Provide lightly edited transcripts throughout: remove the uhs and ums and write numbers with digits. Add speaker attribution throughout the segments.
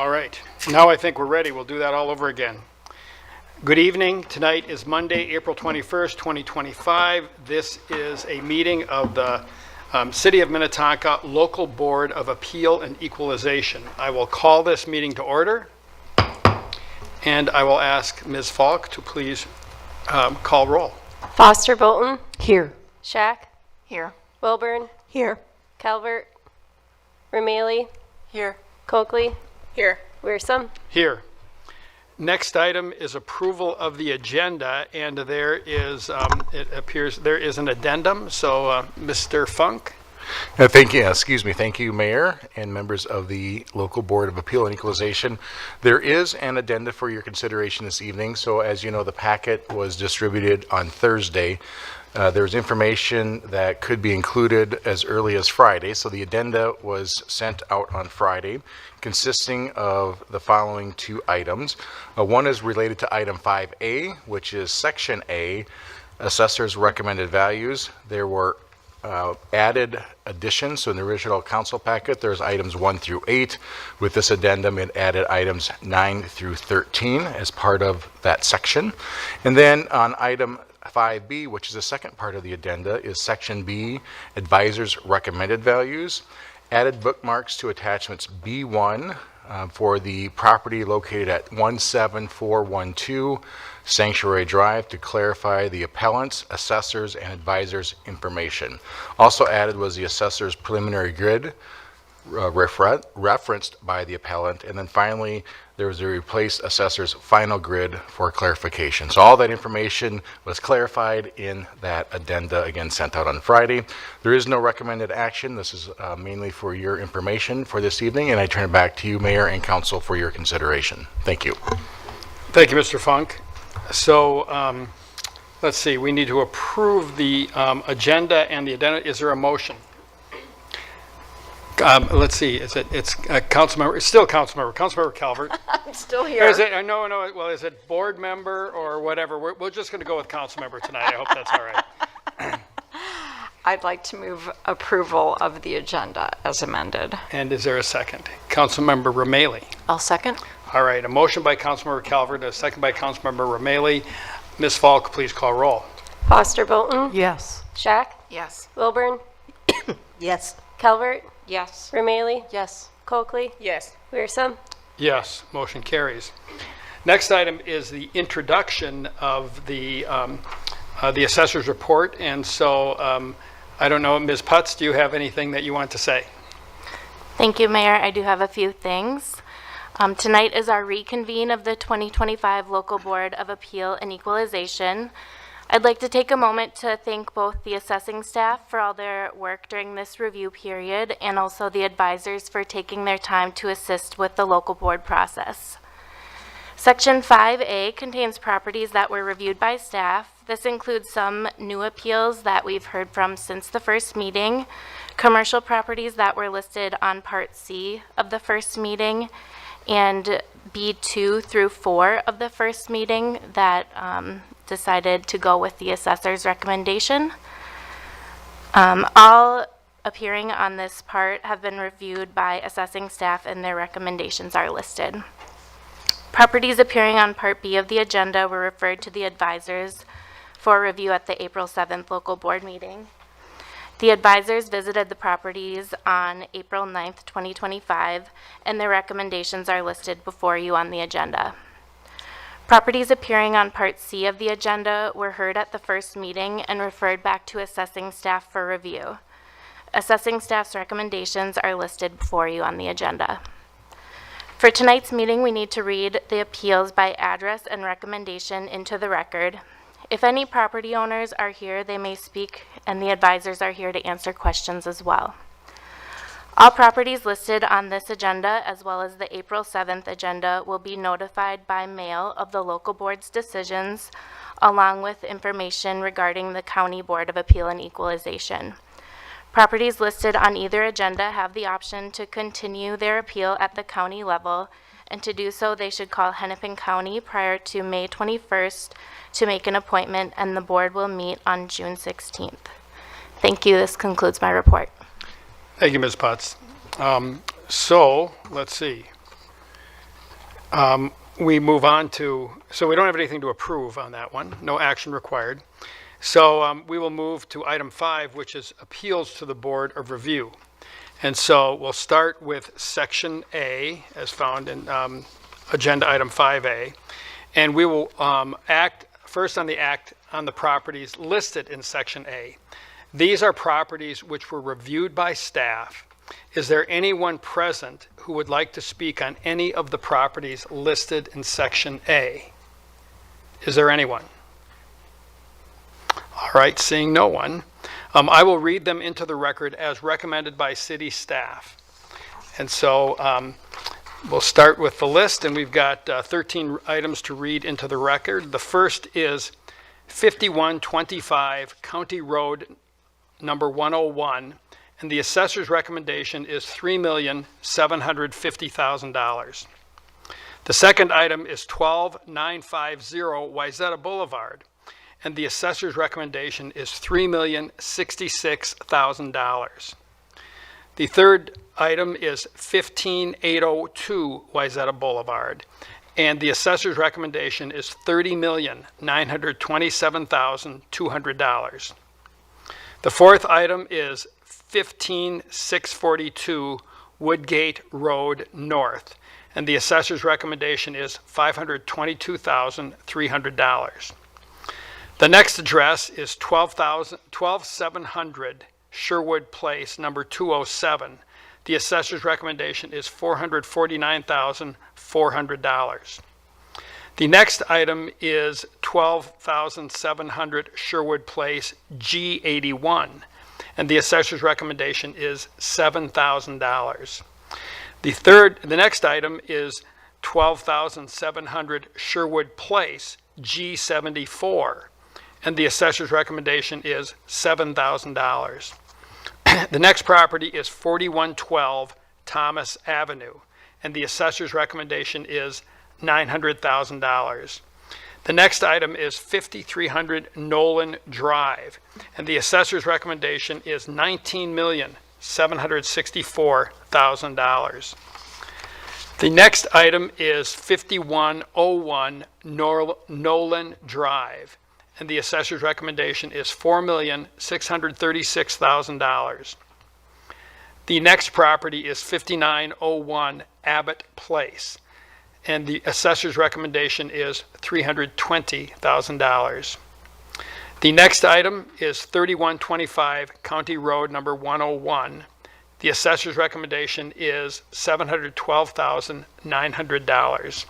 Speaker 1: All right. Now I think we're ready. We'll do that all over again. Good evening. Tonight is Monday, April 21st, 2025. This is a meeting of the City of Minnetonka Local Board of Appeal and Equalization. I will call this meeting to order, and I will ask Ms. Falk to please call roll.
Speaker 2: Foster Bolton.
Speaker 3: Here.
Speaker 2: Shack.
Speaker 3: Here.
Speaker 2: Wilburn.
Speaker 3: Here.
Speaker 2: Calvert. Rameli.
Speaker 3: Here.
Speaker 2: Coakley.
Speaker 3: Here.
Speaker 2: Wearsome.
Speaker 1: Here. Next item is approval of the agenda, and there is, it appears, there is an addendum. So, Mr. Funk.
Speaker 4: Thank you, Mayor and members of the Local Board of Appeal and Equalization. There is an addenda for your consideration this evening. So as you know, the packet was distributed on Thursday. There's information that could be included as early as Friday. So the addenda was sent out on Friday, consisting of the following two items. One is related to item 5A, which is Section A, Assessor's Recommended Values. There were added additions. So in the original council packet, there's items 1 through 8. With this addendum, it added items 9 through 13 as part of that section. And then on item 5B, which is the second part of the addenda, is Section B, Advisors Recommended Values. Added bookmarks to attachments B1 for the property located at 17412 Sanctuary Drive to clarify the appellant's, assessors, and advisors' information. Also added was the assessor's preliminary grid referenced by the appellant. And then finally, there was a replaced assessor's final grid for clarification. So all that information was clarified in that addenda, again, sent out on Friday. There is no recommended action. This is mainly for your information for this evening, and I turn it back to you, Mayor and Council, for your consideration. Thank you.
Speaker 1: Thank you, Mr. Funk. So let's see, we need to approve the agenda and the addenda. Is there a motion? Let's see, it's Councilmember, it's still Councilmember Calvert.
Speaker 3: I'm still here.
Speaker 1: Or is it, no, well, is it board member or whatever? We're just going to go with Councilmember tonight. I hope that's all right.
Speaker 3: I'd like to move approval of the agenda as amended.
Speaker 1: And is there a second? Councilmember Rameli.
Speaker 3: I'll second.
Speaker 1: All right, a motion by Councilmember Calvert, a second by Councilmember Rameli. Ms. Falk, please call roll.
Speaker 2: Foster Bolton.
Speaker 3: Yes.
Speaker 2: Shack.
Speaker 3: Yes.
Speaker 2: Wilburn.
Speaker 3: Yes.
Speaker 2: Calvert.
Speaker 3: Yes.
Speaker 2: Rameli.
Speaker 3: Yes.
Speaker 2: Coakley.
Speaker 3: Yes.
Speaker 2: Wearsome.
Speaker 1: Yes, motion carries. Next item is the introduction of the assessor's report. And so I don't know, Ms. Putz, do you have anything that you want to say?
Speaker 5: Thank you, Mayor. I do have a few things. Tonight is our reconvene of the 2025 Local Board of Appeal and Equalization. I'd like to take a moment to thank both the assessing staff for all their work during this review period and also the advisors for taking their time to assist with the local board process. Section 5A contains properties that were reviewed by staff. This includes some new appeals that we've heard from since the first meeting, commercial properties that were listed on Part C of the first meeting, and B2 through 4 of the first meeting that decided to go with the assessor's recommendation. All appearing on this part have been reviewed by assessing staff and their recommendations are listed. Properties appearing on Part B of the agenda were referred to the advisors for review at the April 7th local board meeting. The advisors visited the properties on April 9th, 2025, and their recommendations are listed before you on the agenda. Properties appearing on Part C of the agenda were heard at the first meeting and referred back to assessing staff for review. Assessing staff's recommendations are listed before you on the agenda. For tonight's meeting, we need to read the appeals by address and recommendation into the record. If any property owners are here, they may speak, and the advisors are here to answer questions as well. All properties listed on this agenda, as well as the April 7th agenda, will be notified by mail of the local board's decisions, along with information regarding the County Board of Appeal and Equalization. Properties listed on either agenda have the option to continue their appeal at the county level, and to do so, they should call Hennepin County prior to May 21st to make an appointment, and the board will meet on June 16th. Thank you. This concludes my report.
Speaker 1: Thank you, Ms. Putz. So let's see. We move on to, so we don't have anything to approve on that one, no action required. So we will move to item 5, which is appeals to the Board of Review. And so we'll start with Section A, as found in Agenda Item 5A. And we will act first on the properties listed in Section A. These are properties which were reviewed by staff. Is there anyone present who would like to speak on any of the properties listed in Section A? Is there anyone? All right, seeing no one, I will read them into the record as recommended by city staff. And so we'll start with the list, and we've got 13 items to read into the record. The first is 5125 County Road number 101, and the assessor's recommendation is $3,750,000. The second item is 12950 Wayzata Boulevard, and the assessor's recommendation is $3,066,000. The third item is 15802 Wayzata Boulevard, and the assessor's recommendation is $30,927,200. The fourth item is 15642 Woodgate Road North, and the assessor's recommendation is $522,300. The next address is 12700 Sherwood Place, number 207. The assessor's recommendation is $449,400. The next item is 12,700 Sherwood Place, G81, and the assessor's recommendation is $7,000. The next item is 12,700 Sherwood Place, G74, and the assessor's recommendation is $7,000. The next property is 4112 Thomas Avenue, and the assessor's recommendation is $900,000. The next item is 5300 Nolan Drive, and the assessor's recommendation is $19,764,000. The next item is 5101 Nolan Drive, and the assessor's recommendation is $4,636,000. The next property is 5901 Abbott Place, and the assessor's recommendation is $320,000. The next item is 3125 County Road number 101. The assessor's recommendation is $712,900.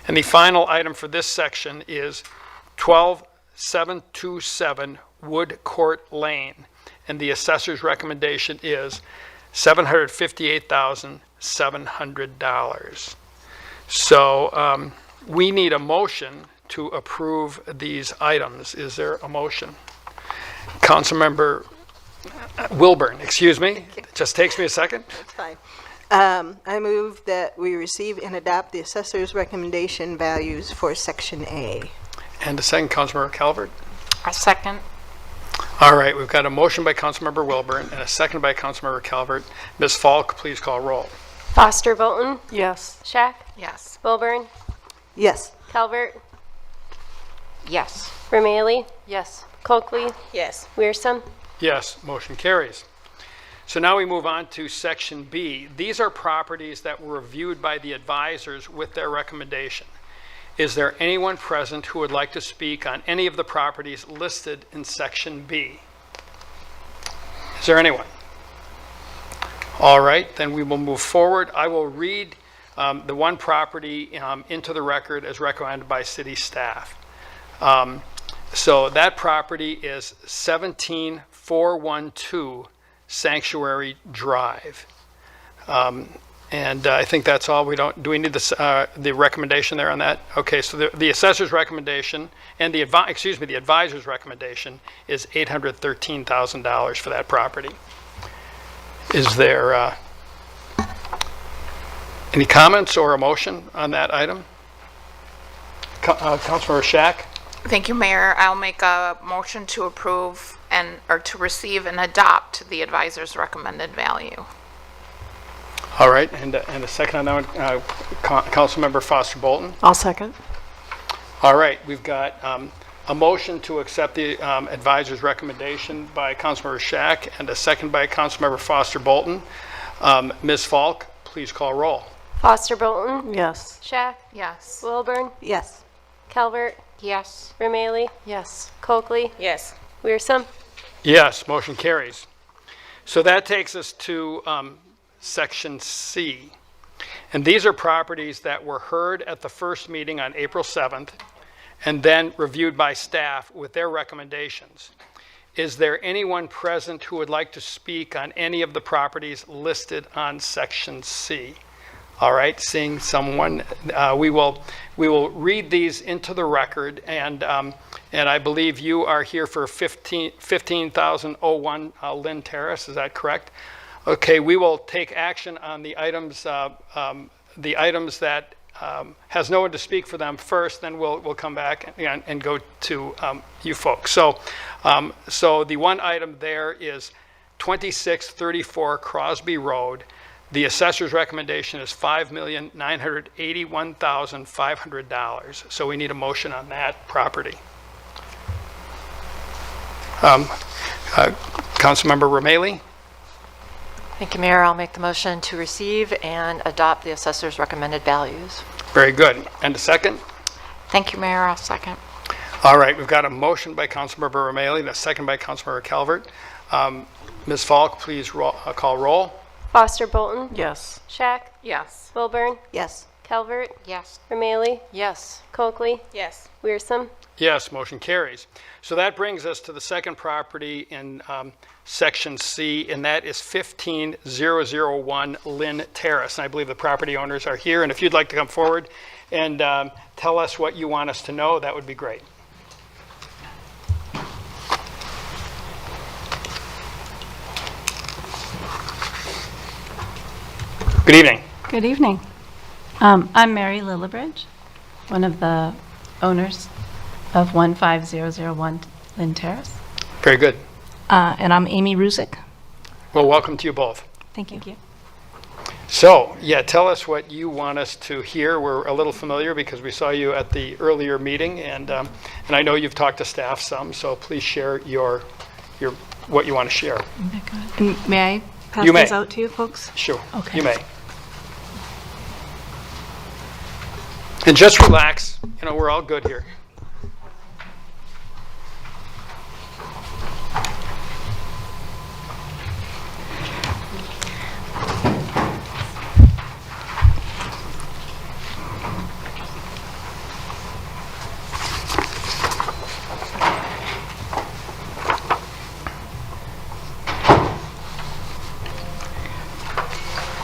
Speaker 1: And the final item for this section is 12727 Wood Court Lane, and the assessor's recommendation is $758,700. So we need a motion to approve these items. Is there a motion? Councilmember Wilburn, excuse me. It just takes me a second.
Speaker 6: That's fine. I move that we receive and adopt the assessor's recommendation values for Section A.
Speaker 1: And a second, Councilmember Calvert.
Speaker 3: A second.
Speaker 1: All right, we've got a motion by Councilmember Wilburn and a second by Councilmember Calvert. Ms. Falk, please call roll.
Speaker 2: Foster Bolton,
Speaker 3: Yes.
Speaker 2: Shack,
Speaker 3: Yes.
Speaker 2: Wilburn,
Speaker 6: Yes.
Speaker 2: Calvert,
Speaker 3: Yes.
Speaker 2: Romaili,
Speaker 3: Yes.
Speaker 2: Coakley,
Speaker 6: Yes.
Speaker 2: Weirson.
Speaker 1: Yes, motion carries. So now we move on to Section B. These are properties that were reviewed by the advisors with their recommendation. Is there anyone present who would like to speak on any of the properties listed in Section B? Is there anyone? All right, then we will move forward. I will read the one property into the record as recommended by city staff. So that property is 17412 Sanctuary Drive. And I think that's all. Do we need the recommendation there on that? Okay, so the assessor's recommendation and the advisor's recommendation is $813,000 for that property. Is there any comments or a motion on that item? Councilmember Shack?
Speaker 7: Thank you, Mayor. I'll make a motion to approve or to receive and adopt the advisor's recommended value.
Speaker 1: All right, and a second on that one, Councilmember Foster Bolton.
Speaker 3: I'll second.
Speaker 1: All right, we've got a motion to accept the advisor's recommendation by Councilmember Shack and a second by Councilmember Foster Bolton. Ms. Falk, please call roll.
Speaker 2: Foster Bolton,
Speaker 3: Yes.
Speaker 2: Shack,
Speaker 7: Yes.
Speaker 2: Wilburn,
Speaker 6: Yes.
Speaker 2: Calvert,
Speaker 7: Yes.
Speaker 2: Romaili,
Speaker 3: Yes.
Speaker 2: Coakley,
Speaker 7: Yes.
Speaker 2: Wearsome.
Speaker 1: Yes, motion carries. So that takes us to Section C. And these are properties that were heard at the first meeting on April 7th and then reviewed by staff with their recommendations. Is there anyone present who would like to speak on any of the properties listed on Section C? All right, seeing someone, we will read these into the record, and I believe you are here for 15,001 Lynn Terrace. Is that correct? Okay, we will take action on the items that has no one to speak for them first. Then we'll come back and go to you folks. So the one item there is 2634 Crosby Road. The assessor's recommendation is $5,981,500. So we need a motion on that property. Councilmember Romaili?
Speaker 8: Thank you, Mayor. I'll make the motion to receive and adopt the assessor's recommended values.
Speaker 1: Very good. And a second?
Speaker 3: Thank you, Mayor. I'll second.
Speaker 1: All right, we've got a motion by Councilmember Romaili and a second by Councilmember Calvert. Ms. Falk, please call roll.
Speaker 2: Foster Bolton,
Speaker 3: Yes.
Speaker 2: Shack,
Speaker 7: Yes.
Speaker 2: Wilburn,
Speaker 6: Yes.
Speaker 2: Calvert,
Speaker 3: Yes.
Speaker 2: Romaili,
Speaker 8: Yes.
Speaker 2: Coakley,
Speaker 7: Yes.
Speaker 2: Wearsome.
Speaker 1: Yes, motion carries. So that brings us to the second property in Section C, and that is 15001 Lynn Terrace. And I believe the property owners are here, and if you'd like to come forward and tell us what you want us to know, that would be great. Good evening.
Speaker 9: Good evening. I'm Mary Lillibridge, one of the owners of 15001 Lynn Terrace.
Speaker 1: Very good.
Speaker 9: And I'm Amy Ruzick.
Speaker 1: Well, welcome to you both.
Speaker 9: Thank you.
Speaker 1: So, yeah, tell us what you want us to hear. We're a little familiar because we saw you at the earlier meeting, and I know you've talked to staff some, so please share your what you want to share.
Speaker 9: And may I pass
Speaker 1: You may.
Speaker 9: these out to you folks?
Speaker 1: Sure.
Speaker 9: Okay.
Speaker 1: You may. And just relax. You know, we're all good here.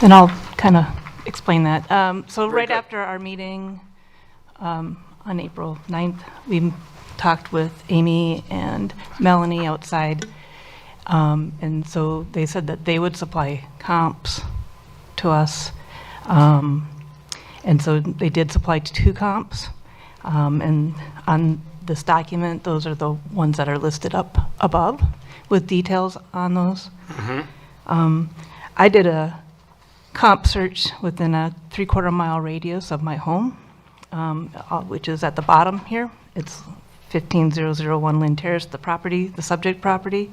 Speaker 9: And I'll kind of explain that. So
Speaker 1: Very
Speaker 9: right
Speaker 1: good.
Speaker 9: after our meeting on April 9th, we talked with Amy and Melanie outside. And so they said that they would supply comps to us. And so they did supply 2 comps. And on this document, those are the ones that are listed up above with details on those. I did a comp search within a 3/4 mile radius of my home, which is at the bottom here. It's 15001 Lynn Terrace, the property, the subject property.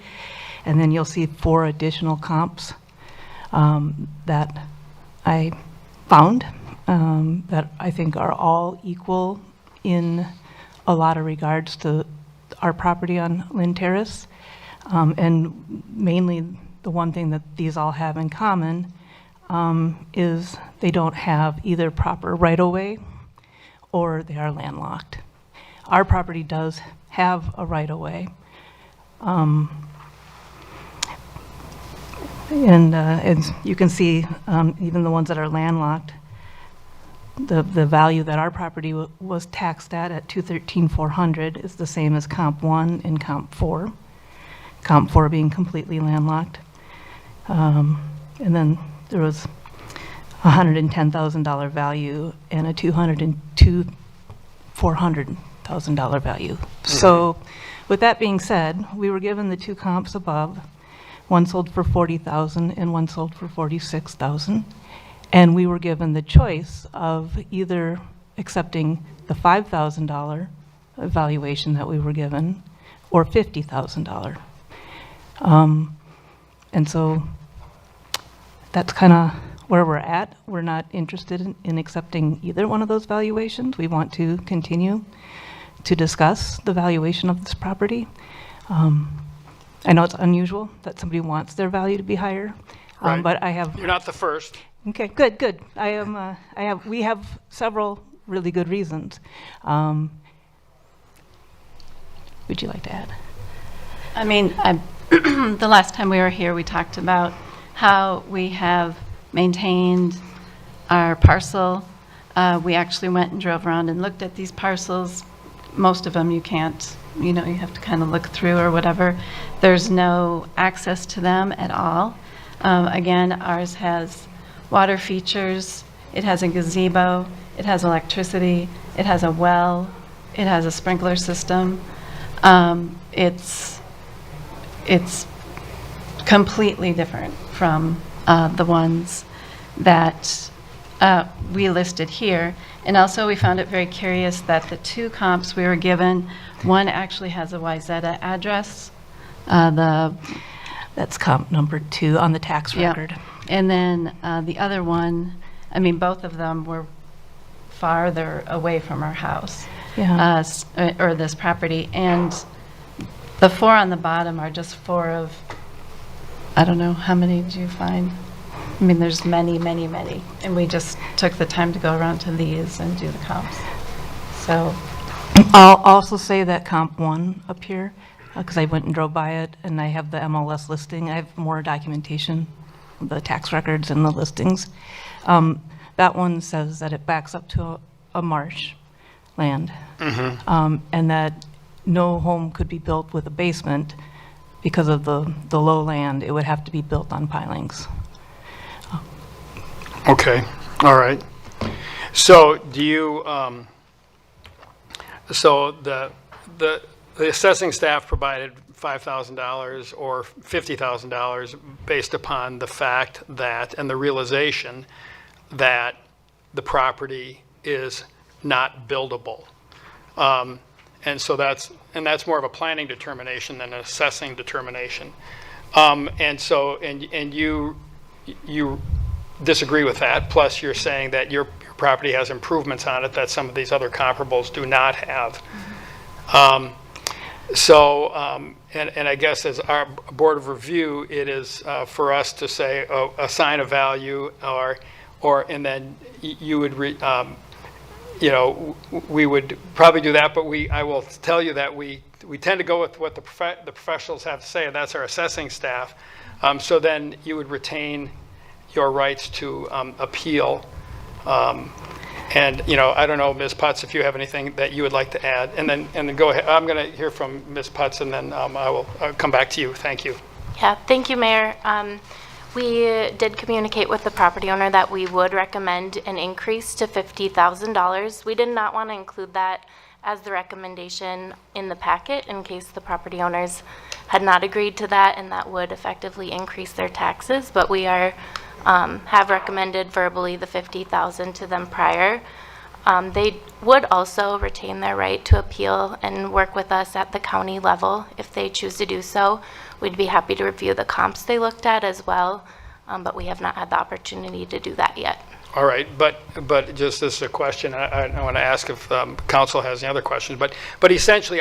Speaker 9: And then you'll see 4 additional comps that I found that I think are all equal in a lot of regards to our property on Lynn Terrace. And mainly the one thing that these all have in common is they don't have either proper right-of-way or they are landlocked. Our property does have a right-of-way. And as you can see, even the ones that are landlocked, the value that our property was taxed at $213,400 is the same as Comp 1 and Comp 4. Comp 4 being completely landlocked. And then there was $110,000 value and a $400,000 value. So with that being said, we were given the 2 comps above. One sold for $40,000 and one sold for $46,000. And we were given the choice of either accepting the $5,000 valuation that we were given or $50,000. And so that's kind of where we're at. We're not interested in accepting either one of those valuations. We want to continue to discuss the valuation of this property. I know it's unusual that somebody wants their value to be higher,
Speaker 1: Right.
Speaker 9: but I have.
Speaker 1: You're not the first.
Speaker 9: Okay, good. We have several really good reasons. Would you like to add?
Speaker 10: I mean, the last time we were here, we talked about how we have maintained our parcel. We actually went and drove around and looked at these parcels. Most of them you can't, you have to kind of look through or whatever. There's no access to them at all. Again, ours has water features, it has a gazebo, it has electricity, it has a well, it has a sprinkler system. It's completely different from the ones that we listed here. And also we found it very curious that the two comps we were given, one actually has a Wayzata address.
Speaker 9: That's comp number 2 on the tax
Speaker 10: Yeah.
Speaker 9: record.
Speaker 10: And then the other one, I mean, both of them were farther away from our house,
Speaker 9: Yeah.
Speaker 10: or this property. And the 4 on the bottom are just 4 of, I don't know, how many did you find? I mean, there's many, many, many. And we just took the time to go around to these and do the comps. So,
Speaker 9: I'll also say that comp 1 up here, because I went and drove by it, and I have the MLS listing. I have more documentation, the tax records and the listings. That one says that it backs up to a marsh land, and that no home could be built with a basement because of the low land. It would have to be built on pilings.
Speaker 1: Okay, all right. So do you, so the assessing staff provided $5,000 or $50,000 based upon the fact that, and the realization that the property is not buildable. And so that's more of a planning determination than an assessing determination. And so, and you disagree with that, plus you're saying that your property has improvements on it that some of these other comparables do not have. And I guess as our board of review, it is for us to say, assign a value, and then you would, we would probably do that, but I will tell you that we tend to go with what the professionals have to say, and that's our assessing staff. So then you would retain your rights to appeal. And I don't know, Ms. Putz, if you have anything that you would like to add, and then go ahead. I'm going to hear from Ms. Putz, and then I'll come back to you. Thank you.
Speaker 5: Yeah, thank you, Mayor. We did communicate with the property owner that we would recommend an increase to $50,000. We did not want to include that as the recommendation in the packet in case the property owners had not agreed to that, and that would effectively increase their taxes. But we are have recommended verbally the $50,000 to them prior. They would also retain their right to appeal and work with us at the county level if they choose to do so. We'd be happy to review the comps they looked at as well, but we have not had the opportunity to do that yet.
Speaker 1: All right, but just as a question, I want to ask if council has any other questions, but essentially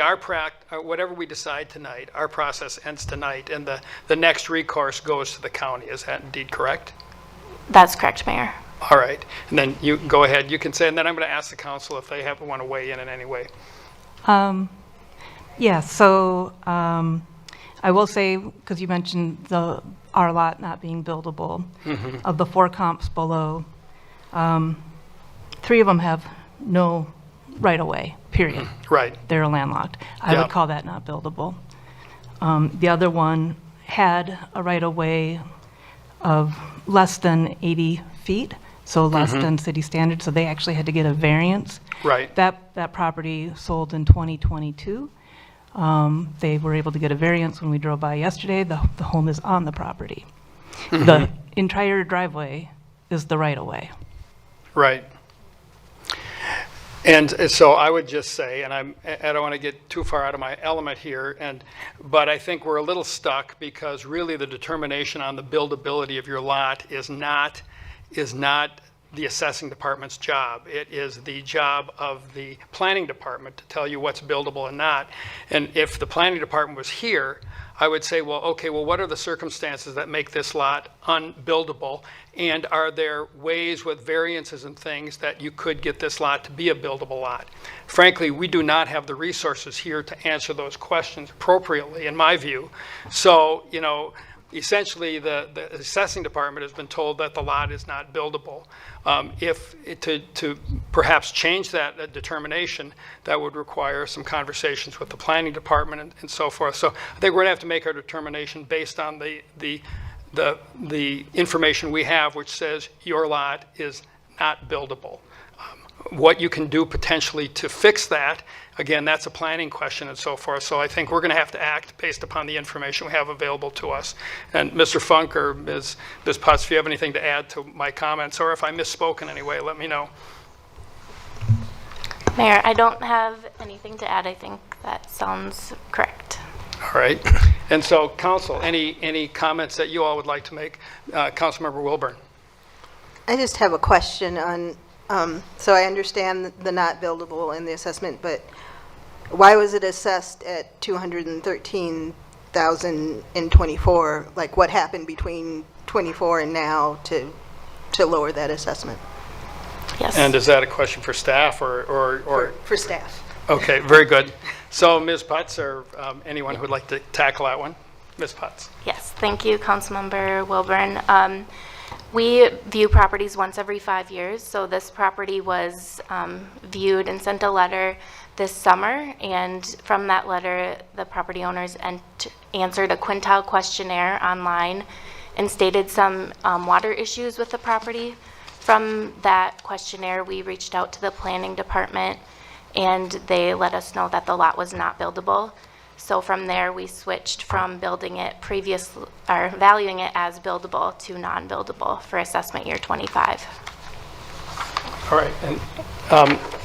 Speaker 1: whatever we decide tonight, our process ends tonight, and the next recourse goes to the county. Is that indeed correct?
Speaker 5: That's correct, Mayor.
Speaker 1: All right, and then you go ahead, you can say, and then I'm going to ask the council if they want to weigh in any way.
Speaker 9: Yeah, so I will say, because you mentioned our lot not being buildable, of the 4 comps below, 3 of them have no right-of-way, period.
Speaker 1: Right.
Speaker 9: They're landlocked. I
Speaker 1: Yeah.
Speaker 9: would call that not buildable. The other one had a right-of-way of less than 80 feet, so less than city standards, so they actually had to get a variance.
Speaker 1: Right.
Speaker 9: That property sold in 2022. They were able to get a variance when we drove by yesterday. The home is on the property. The entire driveway is the right-of-way.
Speaker 1: Right. And so I would just say, and I don't want to get too far out of my element here, but I think we're a little stuck because really the determination on the buildability of your lot is not the assessing department's job. It is the job of the planning department to tell you what's buildable and not. And if the planning department was here, I would say, well, okay, well, what are the circumstances that make this lot unbuildable? And are there ways with variances and things that you could get this lot to be a buildable lot? Frankly, we do not have the resources here to answer those questions appropriately, in my view. So, essentially, the assessing department has been told that the lot is not buildable. To perhaps change that determination, that would require some conversations with the planning department and so forth. So I think we're gonna have to make our determination based on the information we have, which says your lot is not buildable. What you can do potentially to fix that, again, that's a planning question and so forth. So I think we're going to have to act based upon the information we have available to us. And Mr. Funk or Ms. Putz, if you have anything to add to my comments, or if I misspoke in any way, let me know.
Speaker 5: Mayor, I don't have anything to add. I think that sounds correct.
Speaker 1: All right. And so, council, any comments that you all would like to make? Councilmember Wilburn.
Speaker 6: I just have a question on, so I understand the not buildable in the assessment, but why was it assessed at $213,024? Like, what happened between 24 and now to lower that assessment?
Speaker 5: Yes.
Speaker 1: And is that a question for staff or?
Speaker 6: For staff.
Speaker 1: Okay, very good. So Ms. Putz or anyone who would like to tackle that one? Ms. Putz.
Speaker 5: Yes, thank you, Councilmember Wilburn. We view properties once every 5 years, so this property was viewed and sent a letter this summer, and from that letter, the property owners answered a quintile questionnaire online and stated some water issues with the property. From that questionnaire, we reached out to the planning department, and they let us know that the lot was not buildable. So from there, we switched from valuing it as buildable to non-buildable for assessment year 25.
Speaker 1: All right, and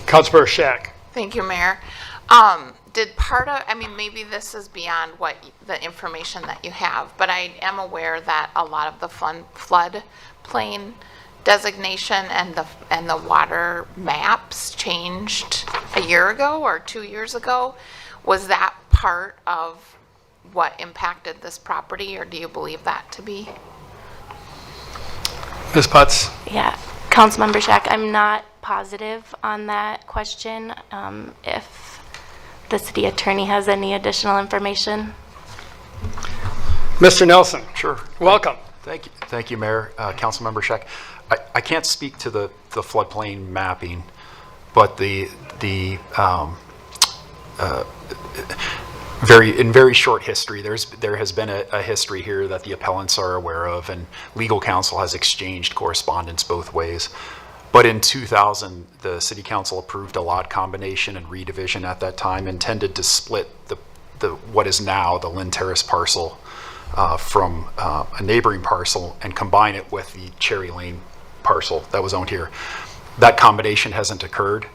Speaker 1: Councilmember Shack.
Speaker 7: Thank you, Mayor. Did part of, maybe this is beyond what the information that you have, but I am aware that a lot of the floodplain designation and the water maps changed a year ago or 2 years ago. Was that part of what impacted this property, or do you believe that to be?
Speaker 1: Ms. Putz.
Speaker 5: Yeah, Councilmember Shack, I'm not positive on that question. If the city attorney has any additional information.
Speaker 1: Mr. Nelson.
Speaker 11: Sure.
Speaker 1: Welcome.
Speaker 11: Thank you, Mayor. Councilmember Scheck. I can't speak to the floodplain mapping, but in very short history, there has been a history here that the appellants are aware of, and legal counsel has exchanged correspondence both ways. But in 2000, the City Council approved a lot combination and redivision at that time, intended to split what is now the Lynn Terrace parcel from a neighboring parcel and combine it with the Cherry Lane parcel that was owned here. That combination hasn't occurred.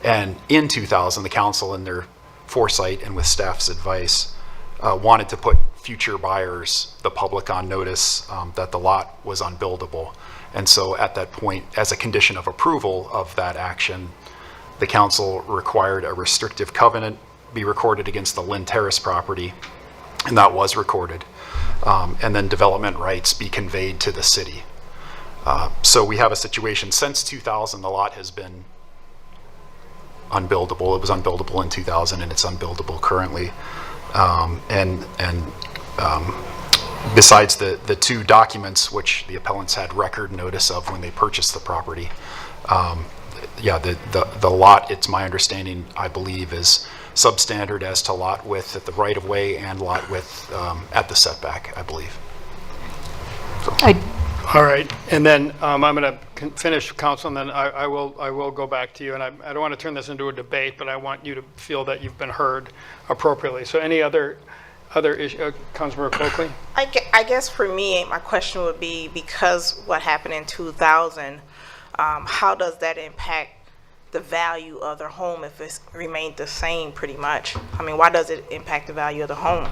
Speaker 11: And in 2000, the council, in their foresight and with staff's advice, wanted to put future buyers, the public, on notice that the lot was unbuildable. And so at that point, as a condition of approval of that action, the council required a restrictive covenant be recorded against the Lynn Terrace property, and that was recorded. And then development rights be conveyed to the city. So we have a situation since 2000, the lot has been unbuildable. It was unbuildable in 2000 and it's unbuildable currently. Besides the two documents which the appellants had record notice of when they purchased the property, the lot, it's my understanding, I believe, is substandard as to lot width at the right of way and lot width at the setback, I believe. So.
Speaker 1: All right, and then I'm going to finish, council, and then I will go back to you. And I don't want to turn this into a debate, but I want you to feel that you've been heard appropriately. So any other Other issue, Councilmember Coakley?
Speaker 12: I guess for me, my question would be, because what happened in 2000, how does that impact the value of their home if it's remained the same pretty much? I mean, why does it impact the value of the home?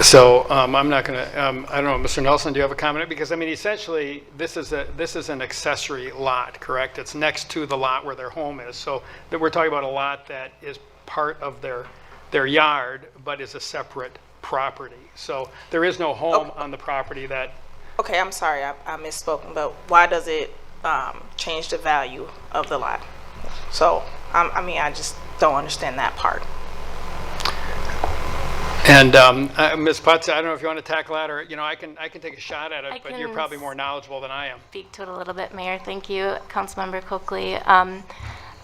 Speaker 1: So I'm not going to, I don't know, Mr. Nelson, do you have a comment? Because I mean, essentially, this is an accessory lot, correct? It's next to the lot where their home is. So that we're talking about a lot that is part of their yard, but is a separate property. So there is no home on the property that.
Speaker 12: Okay, I'm sorry, I misspoke, but why does it change the value of the lot? So, I mean, I just don't understand that part.
Speaker 1: And Ms. Putz, I don't know if you want to tackle that, or I can take a shot at it, but you're probably more knowledgeable than I am.
Speaker 5: Speak to it a little bit, Mayor. Thank you, Councilmember Coakley.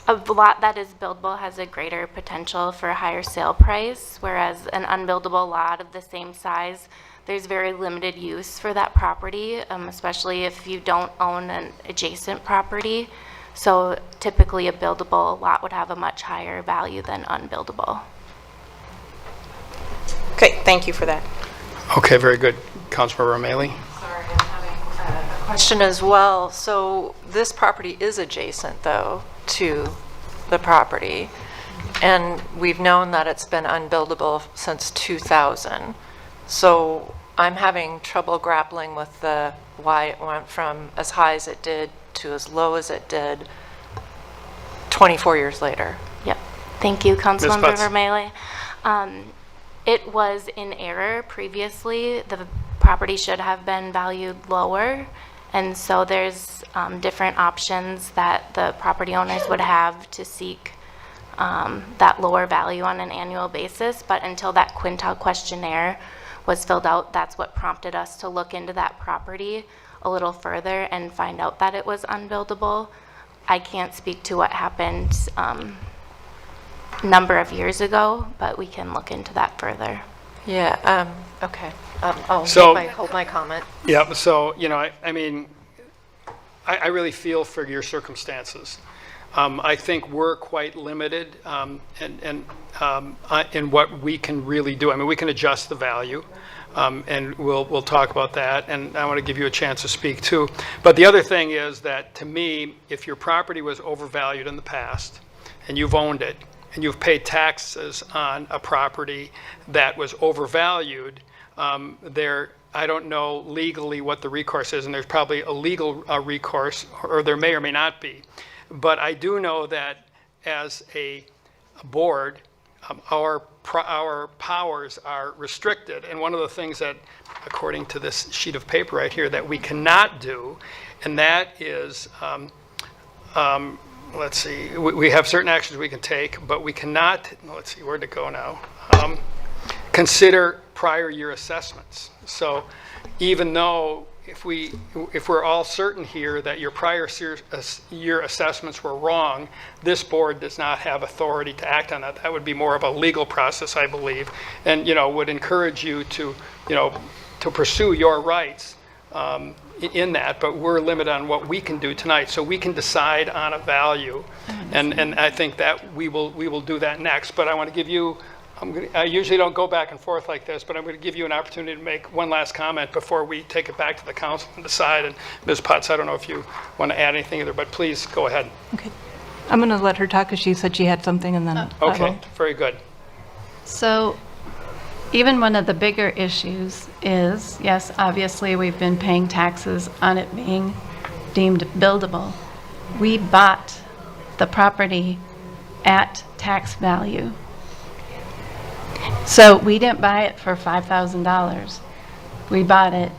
Speaker 5: A lot that is buildable has a greater potential for a higher sale price, whereas an unbuildable lot of the same size, there's very limited use for that property, especially if you don't own an adjacent property. So typically a buildable lot would have a much higher value than unbuildable.
Speaker 12: Okay, thank you for that.
Speaker 1: Okay, very good. Councilmember O'Malley?
Speaker 8: Sorry, I'm having a question as well. So this property is adjacent, though, to the property, and we've known that it's been unbuildable since 2000. So I'm having trouble grappling with why it went from as high as it did to as low as it did 24 years later.
Speaker 5: Yep. Thank you, Councilmember
Speaker 1: Butts.
Speaker 5: Vermele. It was in error previously. The property should have been valued lower. And so there's different options that the property owners would have to seek that lower value on an annual basis. But until that quintile questionnaire was filled out, that's what prompted us to look into that property a little further and find out that it was unbuildable. I can't speak to what happened number of years ago, but we can look into that further.
Speaker 8: Yeah, okay. I'll hold my comment.
Speaker 1: Yeah, so, I mean, I really feel for your circumstances. I think we're quite limited in what we can really do. I mean, we can adjust the value, and we'll talk about that, and I want to give you a chance to speak too. But the other thing is that, to me, if your property was overvalued in the past, and you've owned it, and you've paid taxes on a property that was overvalued, I don't know legally what the recourse is, and there's probably a legal recourse, or there may or may not be. But I do know that as a board, our powers are restricted. And one of the things that, according to this sheet of paper right here, that we cannot do, and that is, let's see, we have certain actions we can take, but we cannot, let's see, where'd it go now? Consider prior year assessments. So even though if we're all certain here that your prior year assessments were wrong, this board does not have authority to act on that. That would be more of a legal process, I believe, and would encourage you to to pursue your rights in that. But we're limited on what we can do tonight, so we can decide on a value, and I think that we will do that next. But I want to give you. I usually don't go back and forth like this, but I'm going to give you an opportunity to make one last comment before we take it back to the council and decide. And Ms. Potts, I don't know if you want to add anything either, but please go ahead.
Speaker 9: Okay. I'm going to let her talk because she said she had something, and then I
Speaker 1: Okay,
Speaker 9: will.
Speaker 1: very good.
Speaker 10: So even one of the bigger issues is, yes, obviously we've been paying taxes on it being deemed buildable. We bought the property at tax value. So we didn't buy it for $5,000. We bought it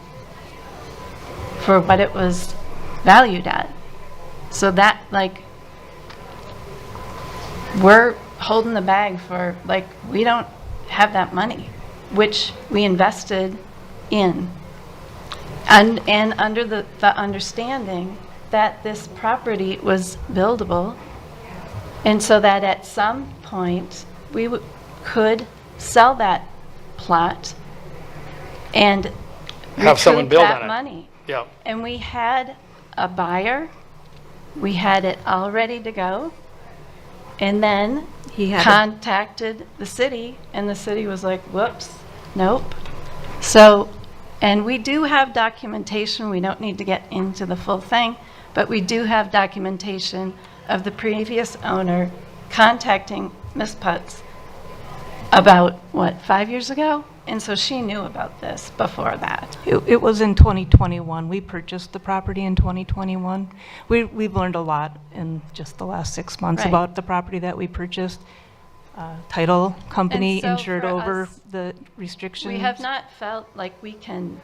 Speaker 10: for what it was valued at. So that, we're holding the bag for, we don't have that money, which we invested in. And under the understanding that this property was buildable, and so that at some point we could sell that plot and
Speaker 1: Have someone
Speaker 10: recoup
Speaker 1: build
Speaker 10: that
Speaker 1: on it.
Speaker 10: money.
Speaker 1: Yeah.
Speaker 10: And we had a buyer. We had it all ready to go. And then
Speaker 9: He had a-
Speaker 10: contacted the city, and the city was like, whoops, nope. So, and we do have documentation, we don't need to get into the full thing, but we do have documentation of the previous owner contacting Ms. Putz about, what, 5 years ago? And so she knew about this before that.
Speaker 9: It was in 2021. We purchased the property in 2021. We've learned a lot in just the last 6 months
Speaker 10: Right.
Speaker 9: about the property that we purchased. Title company
Speaker 10: And so
Speaker 9: insured
Speaker 10: for
Speaker 9: over
Speaker 10: us,
Speaker 9: the restrictions.
Speaker 10: We have not felt like we can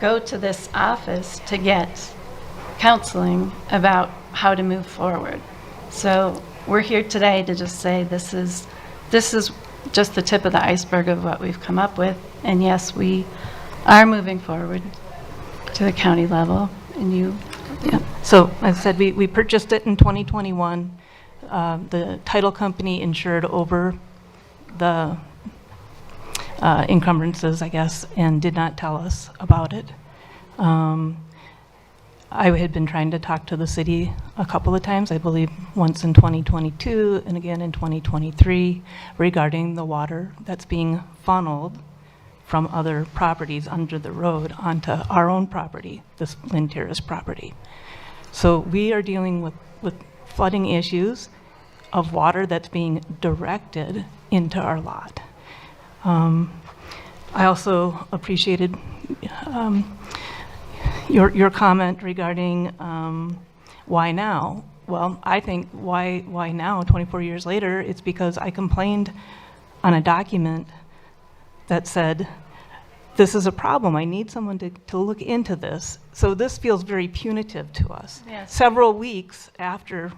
Speaker 10: go to this office to get counseling about how to move forward. So we're here today to just say this is just the tip of the iceberg of what we've come up with. And yes, we are moving forward to the county level. And you,
Speaker 9: Yeah. So as I said, we purchased it in 2021. The title company insured over the encumbrances, I guess, and did not tell us about it. I had been trying to talk to the city a couple of times, I believe once in 2022 and again in 2023, regarding the water that's being funneled from other properties under the road onto our own property, this Lynn Terrace property. So we are dealing with flooding issues of water that's being directed into our lot. I also appreciated your comment regarding why now. Well, I think why now, 24 years later, it's because I complained on a document that said, this is a problem, I need someone to look into this. So this feels very punitive to us.
Speaker 10: Yes.
Speaker 9: Several weeks after,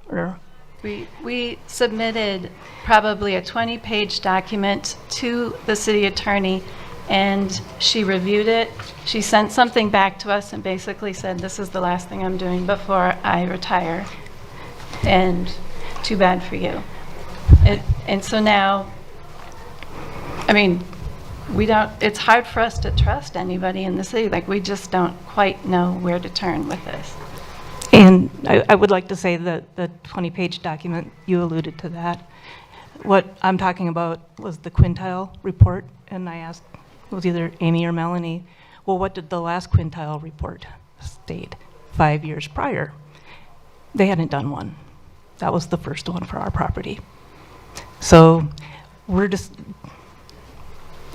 Speaker 9: or
Speaker 10: we submitted probably a 20-page document to the city attorney, and she reviewed it. She sent something back to us and basically said, this is the last thing I'm doing before I retire, and too bad for you. And so now, I mean, it's hard for us to trust anybody in the city. Like, we just don't quite know where to turn with this.
Speaker 9: and I would like to say that the 20-page document, you alluded to that. What I'm talking about was the quintile report, and I asked, it was either Amy or Melanie, well, what did the last quintile report state 5 years prior? They hadn't done one. That was the first one for our property. So we're just,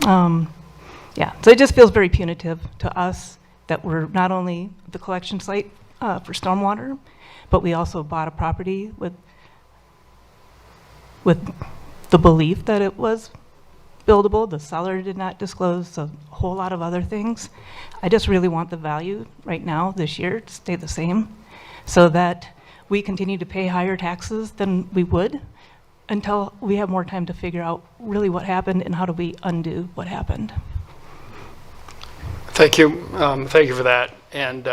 Speaker 9: yeah, so it just feels very punitive to us that we're not only the collection site for stormwater, but we also bought a property with the belief that it was buildable. The seller did not disclose a whole lot of other things. I just really want the value right now, this year, to stay the same, so that we continue to pay higher taxes than we would until we have more time to figure out really what happened and how do we undo what happened.
Speaker 1: Thank you. Thank you for that. And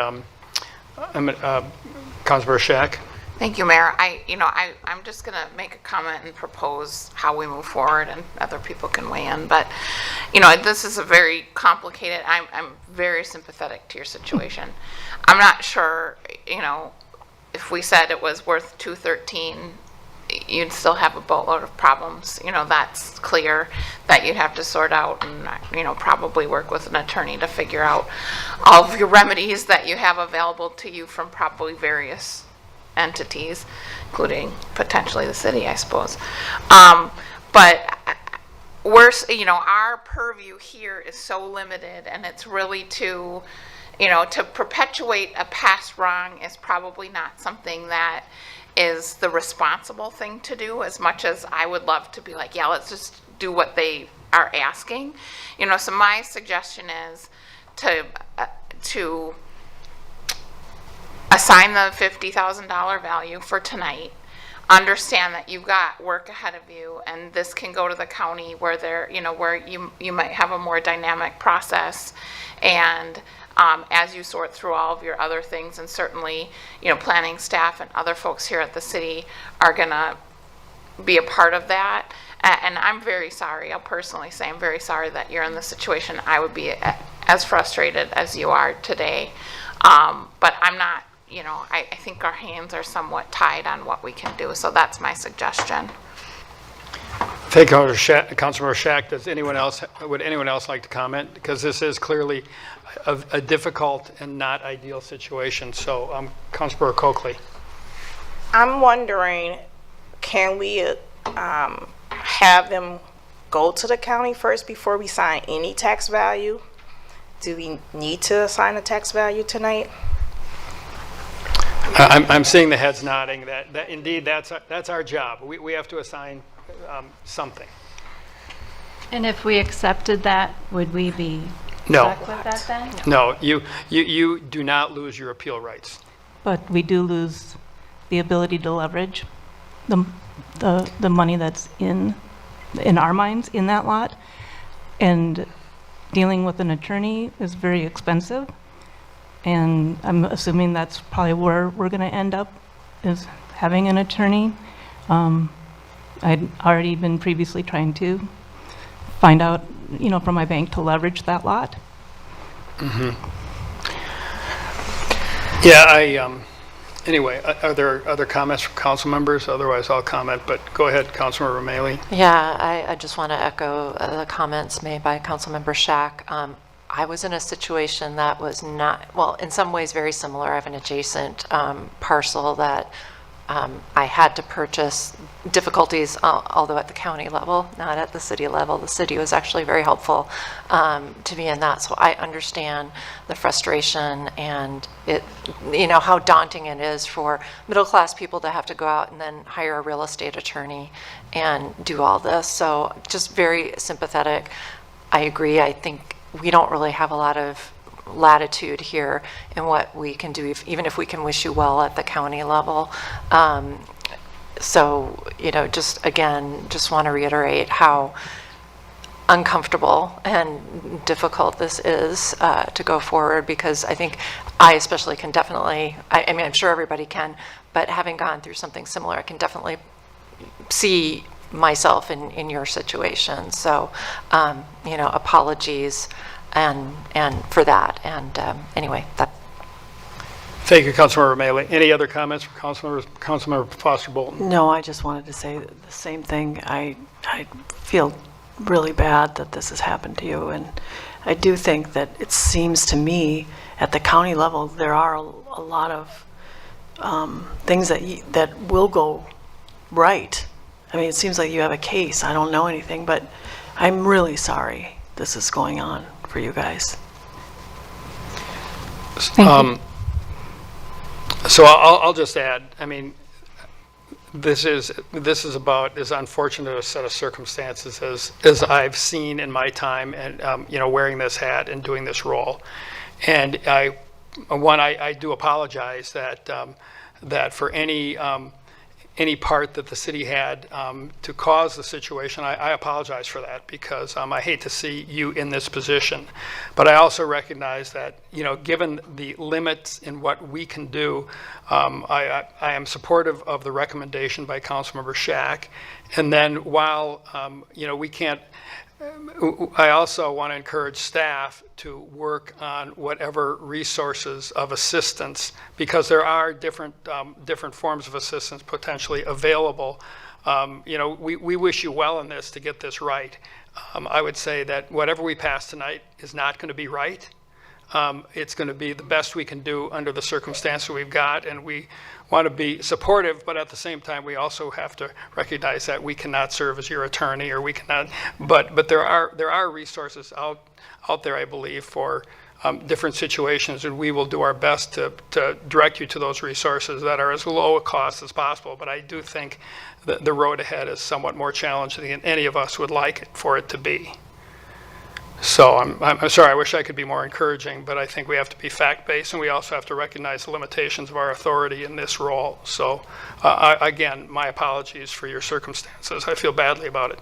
Speaker 1: Councilmember Shack.
Speaker 7: Thank you, Mayor. I'm just going to make a comment and propose how we move forward, and other people can weigh in. But, this is a very complicated, I'm very sympathetic to your situation. I'm not sure, if we said it was worth $213, you'd still have a boatload of problems. That's clear that you'd have to sort out and, probably work with an attorney to figure out all of your remedies that you have available to you from probably various entities, including potentially the city, I suppose. But our purview here is so limited, and it's really to perpetuate a past wrong is probably not something that is the responsible thing to do, as much as I would love to be like, yeah, let's just do what they are asking. So my suggestion is to assign the $50,000 value for tonight. Understand that you've got work ahead of you, and this can go to the county where where you might have a more dynamic process, and as you sort through all of your other things, and certainly, planning staff and other folks here at the city are gonna be a part of that. And I'm very sorry, I'll personally say I'm very sorry that you're in this situation. I would be as frustrated as you are today. But I'm not you know, I think our hands are somewhat tied on what we can do, so that's my suggestion.
Speaker 1: Thank you, Councilmember Shack. Would anyone else like to comment? Because this is clearly a difficult and not ideal situation. So, Councilmember Coakley.
Speaker 12: I'm wondering, can we have them go to the county first before we sign any tax value? Do we need to assign a tax value tonight?
Speaker 1: I'm seeing the heads nodding. That indeed, that's our job. We have to assign something.
Speaker 10: And if we accepted that, would we be
Speaker 1: No.
Speaker 10: stuck with that then?
Speaker 1: No, you do not lose your appeal rights.
Speaker 9: But we do lose the ability to leverage the money that's in our minds in that lot. And dealing with an attorney is very expensive. And I'm assuming that's probably where we're going to end up, is having an attorney. I'd already been previously trying to find out, from my bank to leverage that lot.
Speaker 1: Yeah, anyway, are there other comments from council members? Otherwise, I'll comment, but go ahead, Councilmember Romali.
Speaker 8: Yeah, I just want to echo the comments made by Councilmember Shack. I was in a situation that was not, well, in some ways very similar. I have an adjacent parcel that I had to purchase. Difficulties, although at the county level, not at the city level. The city was actually very helpful to be in that. So I understand the frustration and how daunting it is for middle-class people to have to go out and then hire a real estate attorney and do all this. So just very sympathetic. I agree. I think we don't really have a lot of latitude here in what we can do, even if we can wish you well at the county level. So, just want to reiterate how uncomfortable and difficult this is to go forward, because I think I especially can definitely, I mean, I'm sure everybody can, but having gone through something similar, I can definitely see myself in your situation. So, apologies and for that. And anyway, that.
Speaker 1: Thank you, Councilmember Romali. Any other comments from Councilmember Foster Bolton?
Speaker 13: No, I just wanted to say the same thing. I feel really bad that this has happened to you, and I do think that it seems to me at the county level there are a lot of things that will go right. I mean, it seems like you have a case. I don't know anything, but I'm really sorry this is going on for you guys.
Speaker 1: So I'll just add, I mean, this is about as unfortunate a set of circumstances as I've seen in my time, and wearing this hat and doing this role. And I do apologize that for any part that the city had to cause the situation. I apologize for that, because I hate to see you in this position. But I also recognize that, given the limits in what we can do, I am supportive of the recommendation by Councilmember Shack. And then while, we can't, I also want to encourage staff to work on whatever resources of assistance, because there are different forms of assistance potentially available. We wish you well in this to get this right. I would say that whatever we pass tonight is not going to be right. It's going to be the best we can do under the circumstances we've got, and we want to be supportive, but at the same time, we also have to recognize that we cannot serve as your attorney, or we cannot. But there are resources out there, I believe, for different situations, and we will do our best to direct you to those resources that are as low a cost as possible. But I do think that the road ahead is somewhat more challenging than any of us would like it for it to be. So I'm sorry, I wish I could be more encouraging, but I think we have to be fact-based, and we also have to recognize the limitations of our authority in this role. So again, my apologies for your circumstances. I feel badly about it.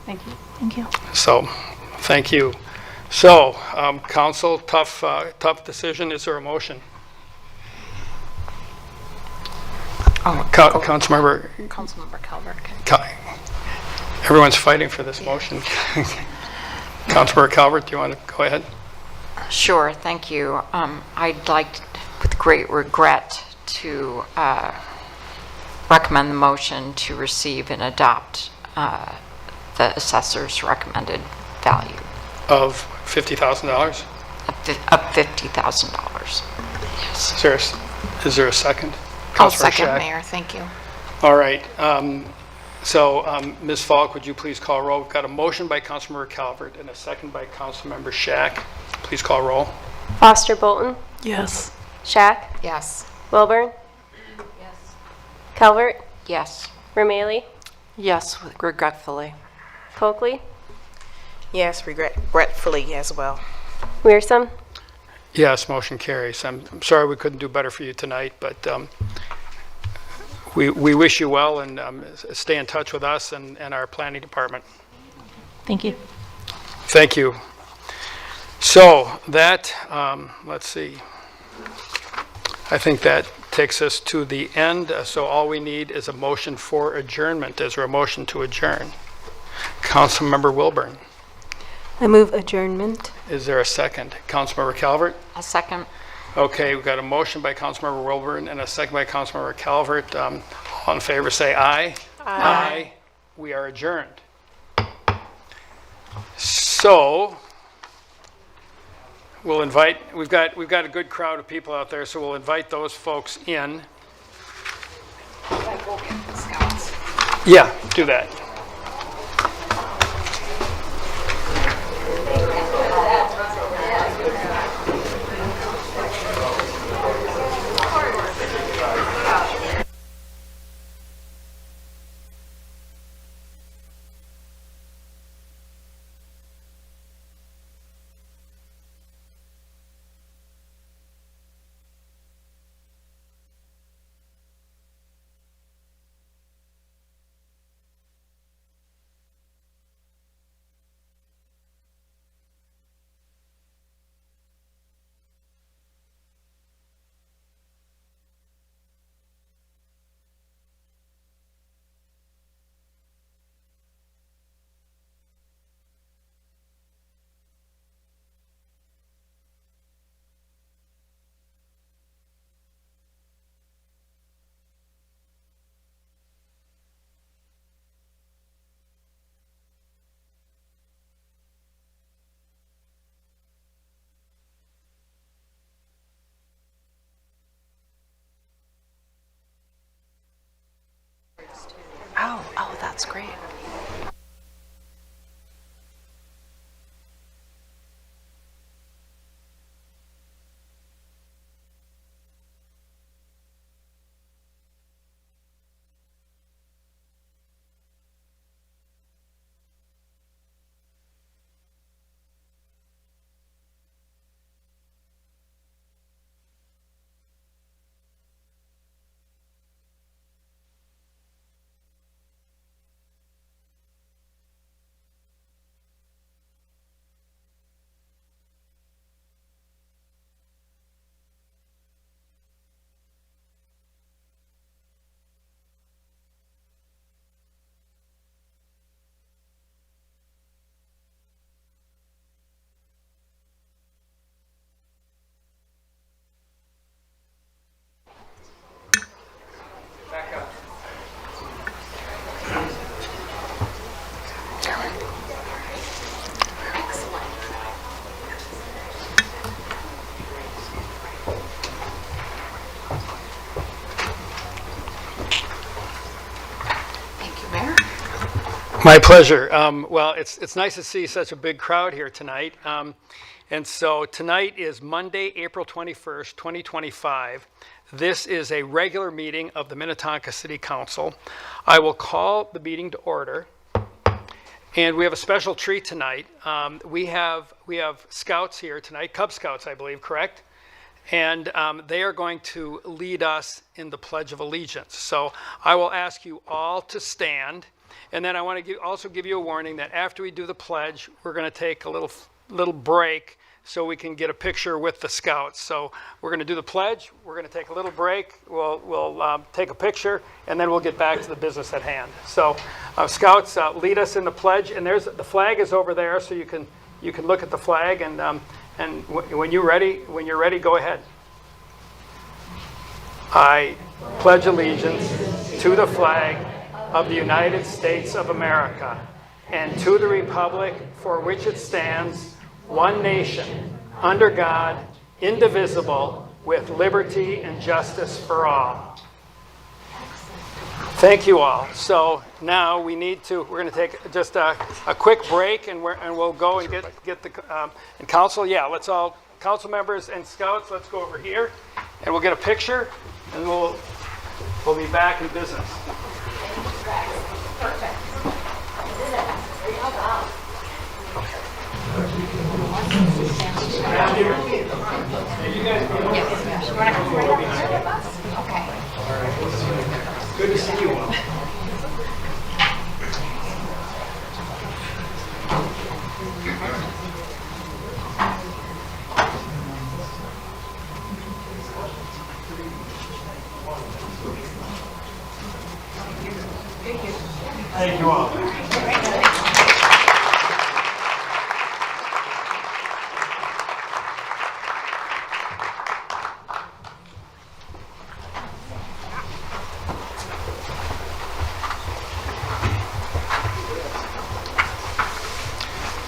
Speaker 10: Thank you.
Speaker 9: Thank you.
Speaker 1: So, thank you. So, council, tough decision. Is there a motion? Councilmember
Speaker 7: Calvert.
Speaker 1: Everyone's fighting for this motion. Councilmember Calvert, do you want to go ahead?
Speaker 3: Sure, thank you. I'd like, with great regret to recommend the motion to receive and adopt the assessor's recommended value
Speaker 1: Of $50,000?
Speaker 3: of $50,000. Yes.
Speaker 1: Is there a second?
Speaker 7: I'll
Speaker 1: Councilmember
Speaker 7: second,
Speaker 1: Shack?
Speaker 7: Mayor, thank you.
Speaker 1: All right. Ms. Falk, would you please call roll? We've got a motion by Councilmember Calvert and a second by Councilmember Shack. Please call roll.
Speaker 2: Foster Bolton,
Speaker 13: Yes.
Speaker 2: Shack,
Speaker 7: Yes.
Speaker 2: Wilburn. Calvert,
Speaker 3: Yes.
Speaker 2: Romaili,
Speaker 8: Yes, regretfully.
Speaker 2: Coakley,
Speaker 12: Yes, regretfully as well.
Speaker 2: Wearsome.
Speaker 1: Yes, motion carries. I'm sorry we couldn't do better for you tonight, but we wish you well, and stay in touch with us and our planning department.
Speaker 9: Thank you.
Speaker 1: Thank you. So that, let's see, I think that takes us to the end. So all we need is a motion for adjournment. Is there a motion to adjourn? Councilmember Wilburn.
Speaker 6: I move adjournment.
Speaker 1: Is there a second? Councilmember Calvert?
Speaker 3: A second.
Speaker 1: Okay, we've got a motion by Councilmember Wilburn and a second by Councilmember Calvert. All in favor, say aye. Aye. We are adjourned. So we'll invite, we've got a good crowd of people out there, so we'll invite those folks in. Yeah, do that.
Speaker 8: Oh, that's great.
Speaker 1: My pleasure. Well, it's nice to see such a big crowd here tonight. And so tonight is Monday, April 21st, 2025. This is a regular meeting of the Minnetonka City Council. I will call the meeting to order. And we have a special treat tonight. We have scouts here tonight, Cub Scouts, I believe, correct? And they are going to lead us in the Pledge of Allegiance. So I will ask you all to stand. And then I want to also give you a warning that after we do the pledge, we're going to take a little break so we can get a picture with the scouts. So we're going to do the pledge. We're going to take a little break. We'll take a picture, and then we'll get back to the business at hand. So scouts, lead us in the pledge. And the flag is over there, so you can look at the flag. And when you're ready, go ahead. I pledge allegiance to the flag of the United States of America and to the republic for which it stands, one nation, under God, indivisible, with liberty and justice for all. Thank you all. So now we're going to take just a quick break, and we'll go and get the and council. Yeah, let's all, council members and scouts, let's go over here, and we'll get a picture, and we'll be back in business. Perfect. You guys good to see you all. Thank you all.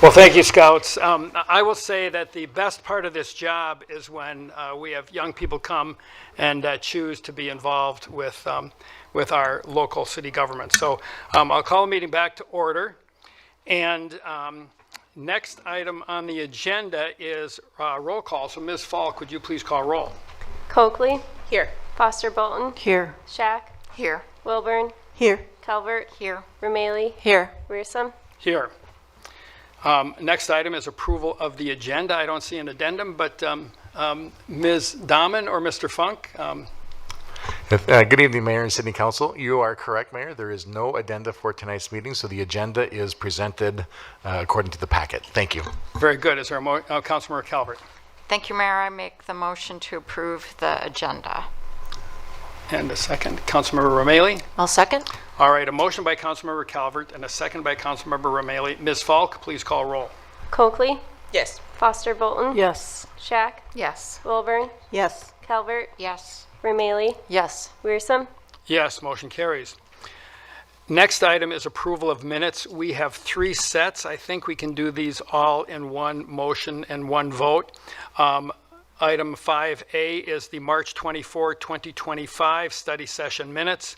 Speaker 1: Well, thank you, Scouts. I will say that the best part of this job is when we have young people come and choose to be involved with our local city government. So I'll call the meeting back to order. And next item on the agenda is roll call. So Ms. Falk, would you please call roll?
Speaker 2: Coakley.
Speaker 12: Here.
Speaker 2: Foster Bolton.
Speaker 13: Here.
Speaker 2: Shack.
Speaker 7: Here.
Speaker 2: Wilburn.
Speaker 6: Here.
Speaker 2: Calvert.
Speaker 7: Here.
Speaker 2: Romalee.
Speaker 8: Here.
Speaker 2: Wearsome.
Speaker 1: Here. Next item is approval of the agenda. I don't see an addendum, but Ms. Dahman or Mr. Funk?
Speaker 4: Good evening, Mayor and City Council. You are correct, Mayor. There is no addenda for tonight's meeting, so the agenda is presented according to the packet. Thank you.
Speaker 1: Very good. Is there a Councilmember Calvert?
Speaker 3: Thank you, Mayor. I make the motion to approve the agenda.
Speaker 1: And a second. Councilmember Romalee?
Speaker 8: I'll second.
Speaker 1: All right, a motion by Councilmember Calvert and a second by Councilmember Romalee. Ms. Falk, please call roll.
Speaker 2: Coakley.
Speaker 12: Yes.
Speaker 2: Foster Bolton.
Speaker 13: Yes.
Speaker 2: Shack.
Speaker 7: Yes.
Speaker 2: Wilburn.
Speaker 6: Yes.
Speaker 2: Calvert.
Speaker 3: Yes.
Speaker 2: Romalee.
Speaker 8: Yes.
Speaker 2: Wearsome.
Speaker 1: Yes, motion carries. Next item is approval of minutes. We have 3 sets. I think we can do these all in one motion and one vote. Item 5A is the March 24, 2025 study session minutes.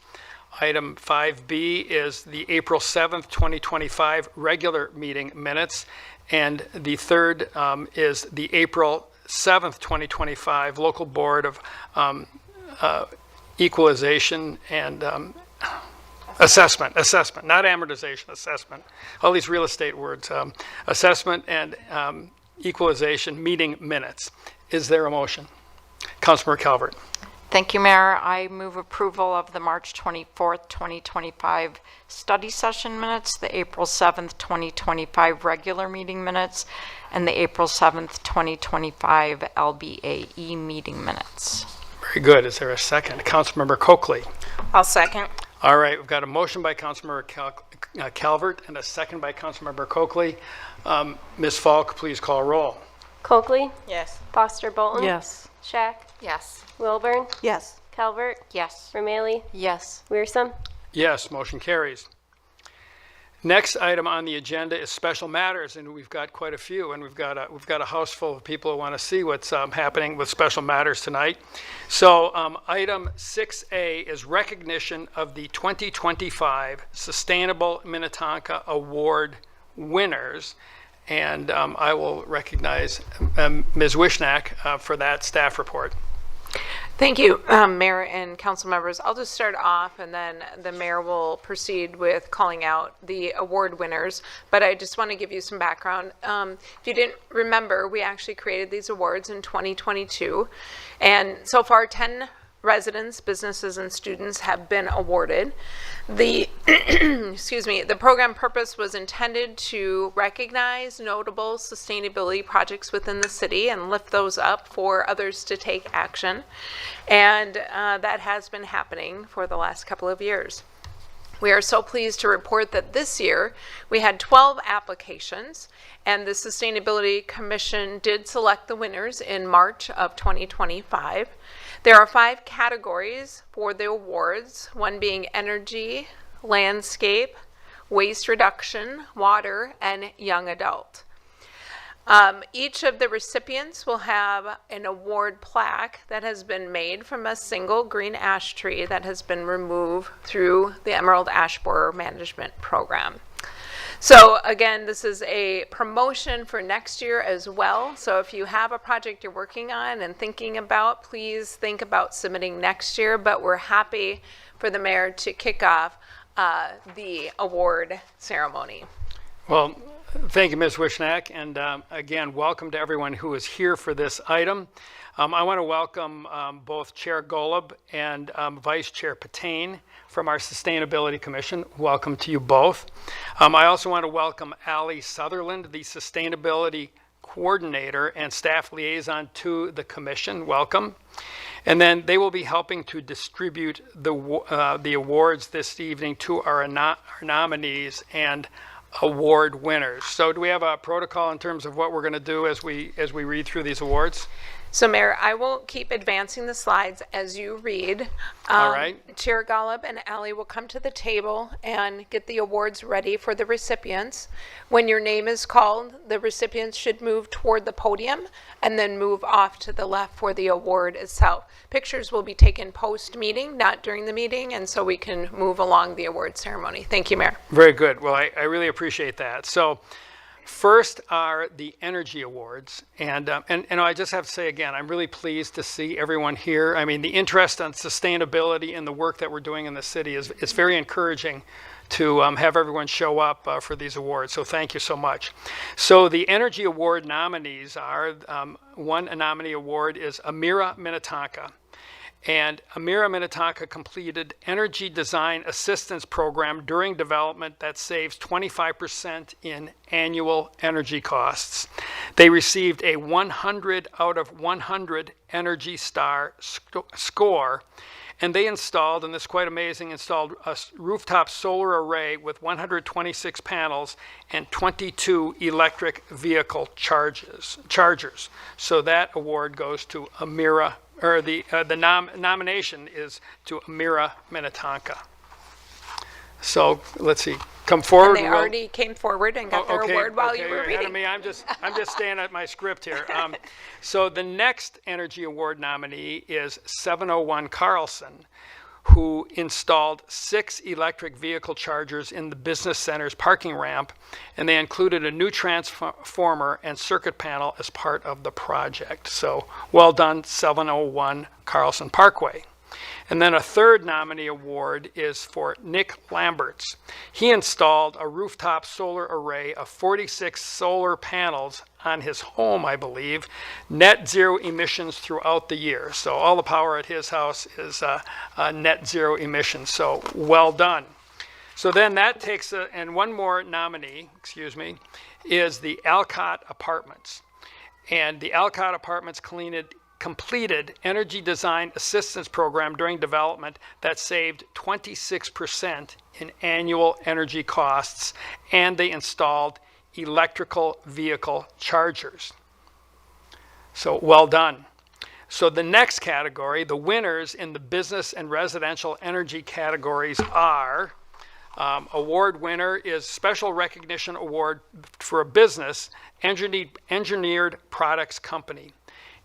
Speaker 1: Item 5B is the April 7th, 2025 regular meeting minutes. And the third is the April 7th, 2025 local board of equalization and assessment, not amortization, assessment. All these real estate words. Assessment and equalization meeting minutes. Is there a motion? Councilmember Calvert.
Speaker 3: Thank you, Mayor. I move approval of the March 24th, 2025 study session minutes, the April 7th, 2025 regular meeting minutes, and the April 7th, 2025 LBAE meeting minutes.
Speaker 1: Very good. Is there a second? Councilmember Coakley.
Speaker 12: I'll second.
Speaker 1: All right, we've got a motion by Councilmember Calvert and a second by Councilmember Coakley. Ms. Falk, please call roll.
Speaker 2: Coakley.
Speaker 12: Yes.
Speaker 2: Foster Bolton.
Speaker 13: Yes.
Speaker 2: Shack.
Speaker 7: Yes.
Speaker 2: Wilburn.
Speaker 6: Yes.
Speaker 2: Calvert.
Speaker 3: Yes.
Speaker 2: Romalee.
Speaker 8: Yes.
Speaker 2: Wearsome.
Speaker 1: Yes, motion carries. Next item on the agenda is special matters, and we've got quite a few, and we've got a house full of people who want to see what's happening with special matters tonight. So item 6A is recognition of the 2025 Sustainable Minnetonka Award winners, and I will recognize Ms. Wishnak for that staff report.
Speaker 14: Thank you, Mayor and council members. I'll just start off and then the mayor will proceed with calling out the award winners. But I just want to give you some background. If you didn't remember, we actually created these awards in 2022. And so far, 10 residents, businesses, and students have been awarded. The the program purpose was intended to recognize notable sustainability projects within the city and lift those up for others to take action. And that has been happening for the last couple of years. We are so pleased to report that this year we had 12 applications, and the Sustainability Commission did select the winners in March of 2025. There are 5 categories for the awards, one being energy, landscape, waste reduction, water, and young adult. Each of the recipients will have an award plaque that has been made from a single green ash tree that has been removed through the Emerald Ash Borer Management Program. So again, this is a promotion for next year as well. So if you have a project you're working on and thinking about, please think about submitting next year. But we're happy for the mayor to kick off the award ceremony.
Speaker 1: Well, thank you, Ms. Wishnak, and again, welcome to everyone who is here for this item. I want to welcome both Chair Golub and Vice Chair Patain from our Sustainability Commission. Welcome to you both. I also want to welcome Allie Sutherland, the Sustainability Coordinator and Staff Liaison to the Commission. Welcome. And then they will be helping to distribute the awards this evening to our nominees and award winners. So do we have a protocol in terms of what we're going to do as we read through these awards?
Speaker 14: So Mayor, I will keep advancing the slides as you read.
Speaker 1: All right.
Speaker 14: Chair Golub and Ally will come to the table and get the awards ready for the recipients. When your name is called, the recipients should move toward the podium and then move off to the left for the award itself. Pictures will be taken post-meeting, not during the meeting, and so we can move along the award ceremony. Thank you, Mayor.
Speaker 1: Very good. Well, I really appreciate that. So first are the Energy Awards, and I just have to say again, I'm really pleased to see everyone here. I mean, the interest on sustainability and the work that we're doing in the city is very encouraging to have everyone show up for these awards. So thank you so much. So the Energy Award nominees are, one nominee award is Amira Minnetonka. And Amira Minnetonka completed Energy Design Assistance Program during development that saves 25% in annual energy costs. They received a 100 out of 100 Energy Star score, and they installed, and this is quite amazing, installed a rooftop solar array with 126 panels and 22 electric vehicle chargers. So that award goes to Amira, or the nomination is to Amira Minnetonka. So let's see, come forward.
Speaker 14: And they already came forward and got their award while you were
Speaker 1: You're ahead
Speaker 14: reading.
Speaker 1: of me. I'm just staying at my script here. So the next Energy Award nominee is 701 Carlson, who installed 6 electric vehicle chargers in the business center's parking ramp, and they included a new transformer and circuit panel as part of the project. So well done, 701 Carlson Parkway. And then a third nominee award is for Nick Lamberts. He installed a rooftop solar array of 46 solar panels on his home, I believe, net zero emissions throughout the year. So all the power at his house is net zero emissions. So well done. So then that takes, and one more nominee, is the Alcott Apartments. And the Alcott Apartments completed Energy Design Assistance Program during development that saved 26% in annual energy costs, and they installed electrical vehicle chargers. So well done. So the next category, the winners in the business and residential energy categories are, award winner is Special Recognition Award for a business, Engineered Products Company.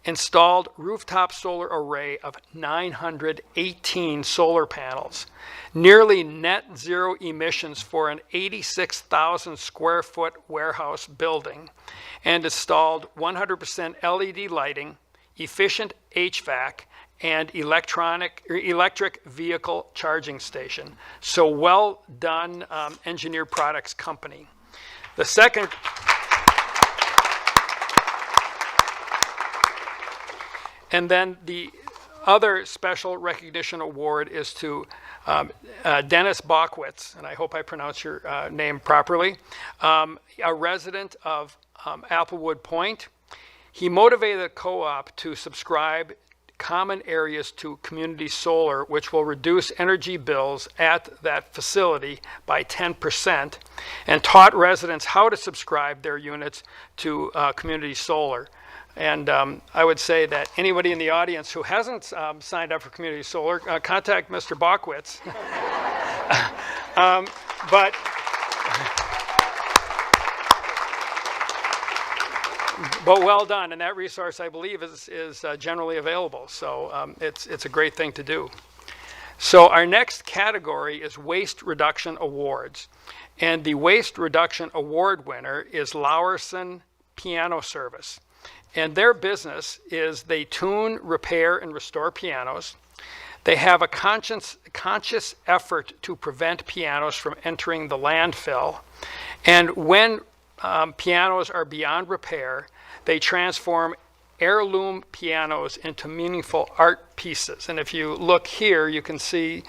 Speaker 1: Installed rooftop solar array of 918 solar panels, nearly net zero emissions for an 86,000 square foot warehouse building, and installed 100% LED lighting, efficient HVAC, and electric vehicle charging station. So well done, Engineered Products Company. The second And then the other special recognition award is to Dennis Bachwitz, and I hope I pronounce your name properly, a resident of Applewood Point. He motivated the co-op to subscribe common areas to community solar, which will reduce energy bills at that facility by 10%, and taught residents how to subscribe their units to community solar. And I would say that anybody in the audience who hasn't signed up for community solar, contact Mr. Bachwitz. But well done, and that resource, I believe, is generally available. So it's a great thing to do. So our next category is Waste Reduction Awards. And the Waste Reduction Award winner is Lowerson Piano Service. And their business is they tune, repair, and restore pianos. They have a conscious effort to prevent pianos from entering the landfill. And when pianos are beyond repair, they transform heirloom pianos into meaningful art pieces. And if you look here, you can see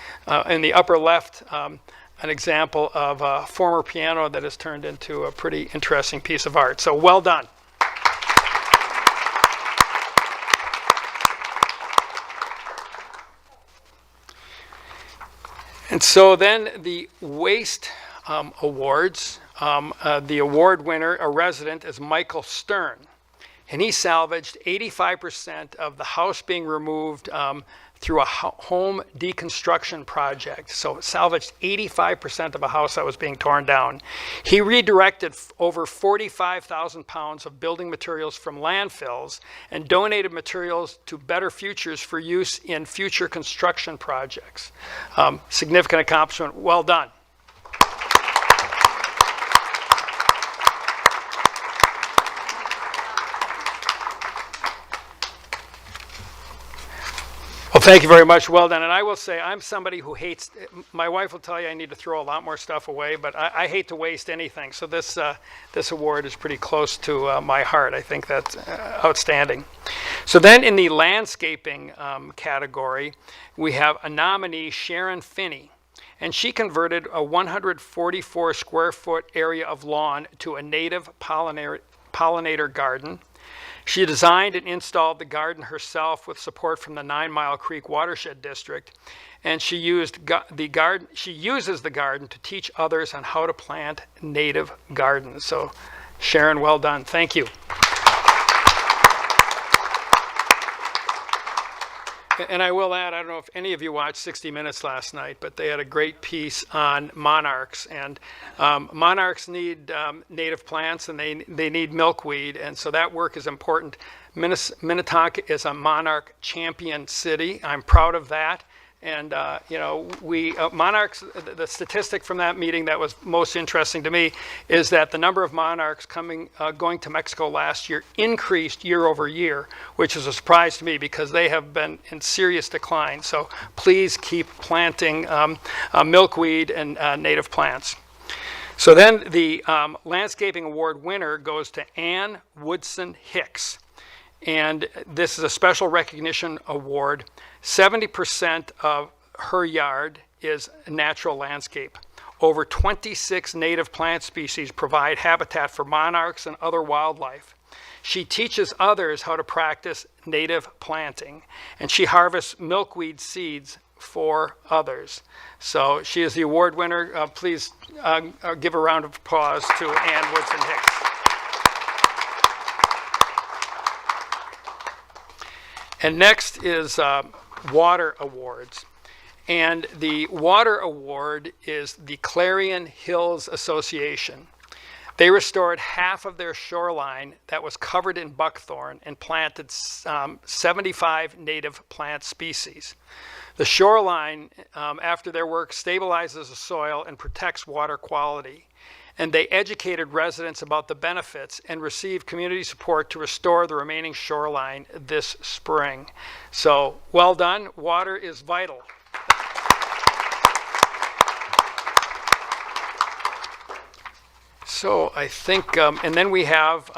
Speaker 1: in the upper left an example of a former piano that has turned into a pretty interesting piece of art. So well done. And so then the Waste Awards, the award winner, a resident, is Michael Stern. And he salvaged 85% of the house being removed through a home deconstruction project. So salvaged 85% of a house that was being torn down. He redirected over 45,000 pounds of building materials from landfills and donated materials to Better Futures for use in future construction projects. Significant accomplishment. Well done. Well, thank you very much. Well done. And I will say, I'm somebody who hates, my wife will tell you I need to throw a lot more stuff away, but I hate to waste anything. So this award is pretty close to my heart. I think that's outstanding. So then in the landscaping category, we have a nominee, Sharon Finney. And she converted a 144 square foot area of lawn to a native pollinator garden. She designed and installed the garden herself with support from the 9 Mile Creek Watershed District, and she uses the garden to teach others on how to plant native gardens. So, Sharon, well done. Thank you. And I will add, I don't know if any of you watched 60 Minutes last night, but they had a great piece on monarchs. And monarchs need native plants, and they need milkweed. And so that work is important. Minnetonka is a monarch champion city. I'm proud of that. And, monarchs, the statistic from that meeting that was most interesting to me is that the number of monarchs going to Mexico last year increased year over year, which is a surprise to me because they have been in serious decline. So please keep planting milkweed and native plants. So then the landscaping award winner goes to Ann Woodson Hicks. And this is a special recognition award. 70% of her yard is natural landscape. Over 26 native plant species provide habitat for monarchs and other wildlife. She teaches others how to practice native planting, and she harvests milkweed seeds for others. So she is the award winner. Please give a round of applause to Ann Woodson Hicks. And next is water awards. And the water award is the Clarion Hills Association. They restored half of their shoreline that was covered in buckthorn and planted 75 native plant species. The shoreline, after their work, stabilizes the soil and protects water quality. And they educated residents about the benefits and received community support to restore the remaining shoreline this spring. So, well done. Water is vital. So I think, and then we have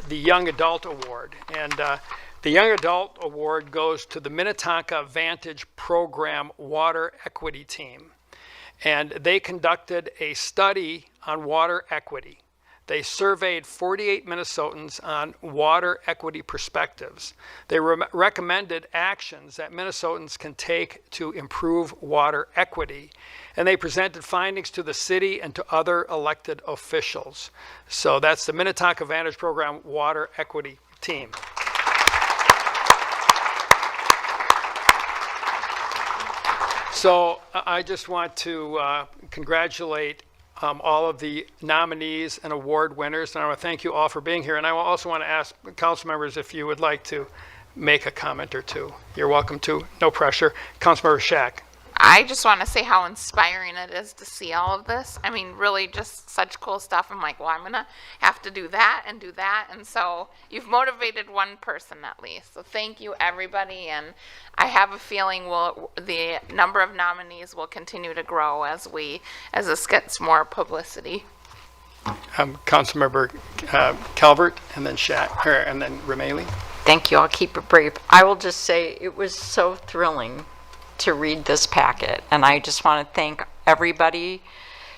Speaker 1: the Young Adult Award. And the Young Adult Award goes to the Minnetonka Vantage Program Water Equity Team. And they conducted a study on water equity. They surveyed 48 Minnesotans on water equity perspectives. They recommended actions that Minnesotans can take to improve water equity. And they presented findings to the city and to other elected officials. So that's the Minnetonka Vantage Program Water Equity team. So I just want to congratulate all of the nominees and award winners, and I want to thank you all for being here. And I also want to ask council members if you would like to make a comment or two. You're welcome to, no pressure. Councilmember Shack.
Speaker 7: I just want to say how inspiring it is to see all of this. I mean, really just such cool stuff. I'm like, well, I'm going to have to do that and do that. And so you've motivated one person at least. So thank you, everybody. And I have a feeling the number of nominees will continue to grow as this gets more publicity.
Speaker 1: Councilmember Calvert, and then Shack, and then Rameli.
Speaker 3: Thank you. I'll keep it brief. I will just say it was so thrilling to read this packet, and I just want to thank everybody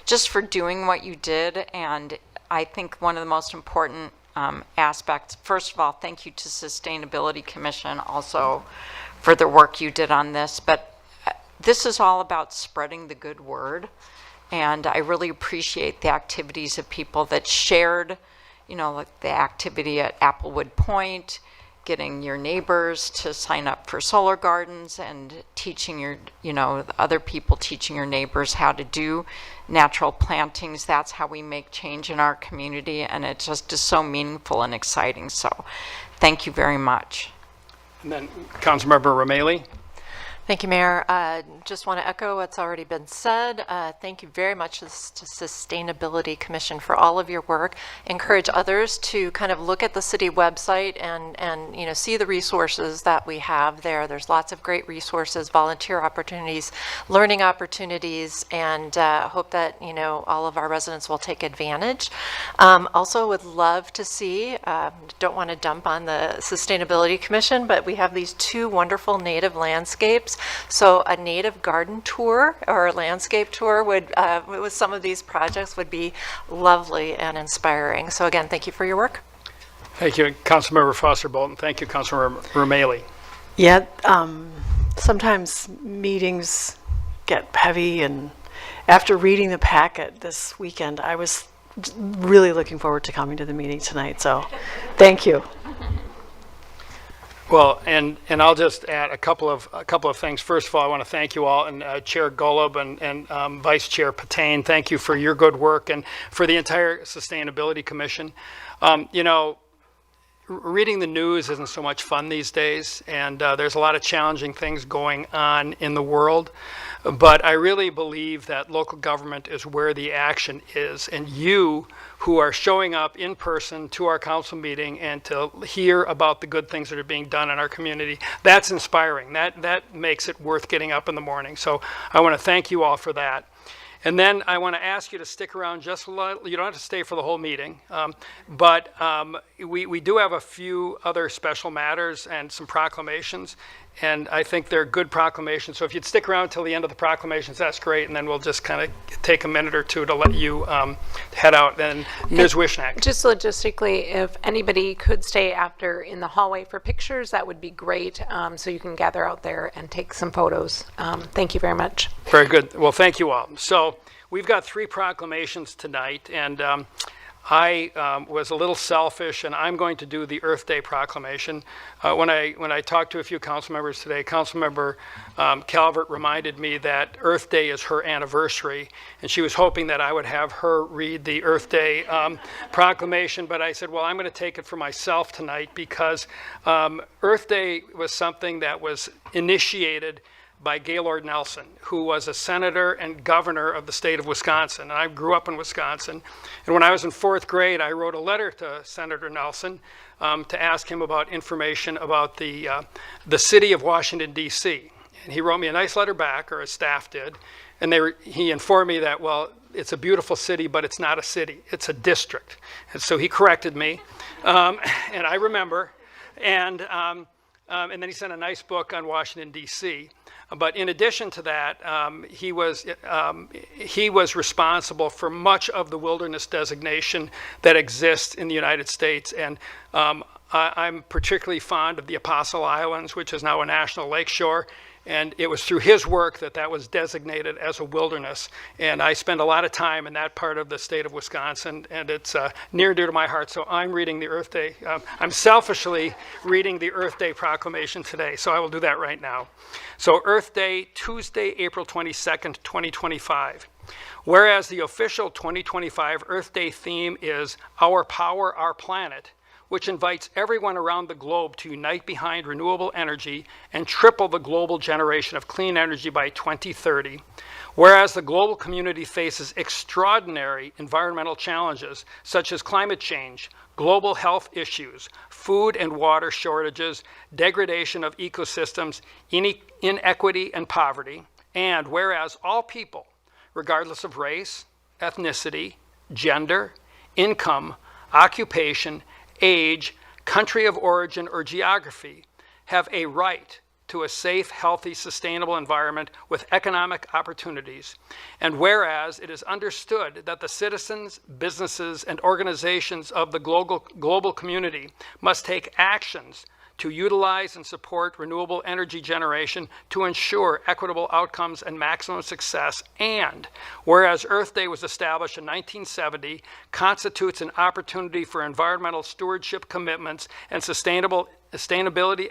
Speaker 3: just for doing what you did. And I think one of the most important aspects, first of all, thank you to Sustainability Commission also for the work you did on this, but this is all about spreading the good word, and I really appreciate the activities of people that shared, like the activity at Applewood Point, getting your neighbors to sign up for solar gardens, and teaching other people teaching your neighbors how to do natural plantings. That's how we make change in our community, and it just is so meaningful and exciting. So thank you very much.
Speaker 1: And then Councilmember Rameli.
Speaker 8: Thank you, Mayor. Just want to echo what's already been said. Thank you very much to Sustainability Commission for all of your work. Encourage others to kind of look at the city website and see the resources that we have there. There's lots of great resources, volunteer opportunities, learning opportunities, and hope that all of our residents will take advantage. Also would love to see, don't want to dump on the Sustainability Commission, but we have these two wonderful native landscapes. So a native garden tour or landscape tour would, with some of these projects, would be lovely and inspiring. So again, thank you for your work.
Speaker 1: Thank you, Councilmember Foster Bolton. Thank you, Councilmember Rameli.
Speaker 13: Yeah, sometimes meetings get heavy, and after reading the packet this weekend, I was really looking forward to coming to the meeting tonight. So thank you.
Speaker 1: Well, and I'll just add a couple of things. First of all, I want to thank you all, and Chair Golub and Vice Chair Patain. Thank you for your good work, and for the entire Sustainability Commission. Reading the news isn't so much fun these days, and there's a lot of challenging things going on in the world. But I really believe that local government is where the action is, and you who are showing up in person to our council meeting and to hear about the good things that are being done in our community, that's inspiring. That makes it worth getting up in the morning. So I want to thank you all for that. And then I want to ask you to stick around just a little. You don't have to stay for the whole meeting, but we do have a few other special matters and some proclamations, and I think they're good proclamations. So if you'd stick around till the end of the proclamations, that's great, and then we'll just kind of take a minute or two to let you head out. Then Ms. Wishnak.
Speaker 14: Just logistically, if anybody could stay after in the hallway for pictures, that would be great, so you can gather out there and take some photos. Thank you very much.
Speaker 1: Very good. Well, thank you all. So we've got 3 proclamations tonight, and I was a little selfish, and I'm going to do the Earth Day proclamation. When I talked to a few council members today, Councilmember Calvert reminded me that Earth Day is her anniversary, and she was hoping that I would have her read the Earth Day proclamation, but I said, well, I'm going to take it for myself tonight, because Earth Day was something that was initiated by Gaylord Nelson, who was a senator and governor of the state of Wisconsin. And I grew up in Wisconsin. And when I was in 4th grade, I wrote a letter to Senator Nelson to ask him about information about the city of Washington, D.C. And he wrote me a nice letter back, or his staff did. And he informed me that, well, it's a beautiful city, but it's not a city. It's a district. And so he corrected me. And I remember. And then he sent a nice book on Washington, D.C. But in addition to that, he was responsible for much of the wilderness designation that exists in the United States. And I'm particularly fond of the Apostle Islands, which is now a national lakeshore. And it was through his work that that was designated as a wilderness. And I spend a lot of time in that part of the state of Wisconsin, and it's near and dear to my heart. So I'm reading the Earth Day. I'm selfishly reading the Earth Day proclamation today, so I will do that right now. So Earth Day, Tuesday, April 22nd, 2025. Whereas the official 2025 Earth Day theme is Our Power, Our Planet, which invites everyone around the globe to unite behind renewable energy and triple the global generation of clean energy by 2030. Whereas the global community faces extraordinary environmental challenges such as climate change, global health issues, food and water shortages, degradation of ecosystems, inequity and poverty. And whereas all people, regardless of race, ethnicity, gender, income, occupation, age, country of origin, or geography, have a right to a safe, healthy, sustainable environment with economic opportunities. And whereas it is understood that the citizens, businesses, and organizations of the global community must take actions to utilize and support renewable energy generation to ensure equitable outcomes and maximum success. And whereas Earth Day was established in 1970, constitutes an opportunity for environmental stewardship commitments and sustainability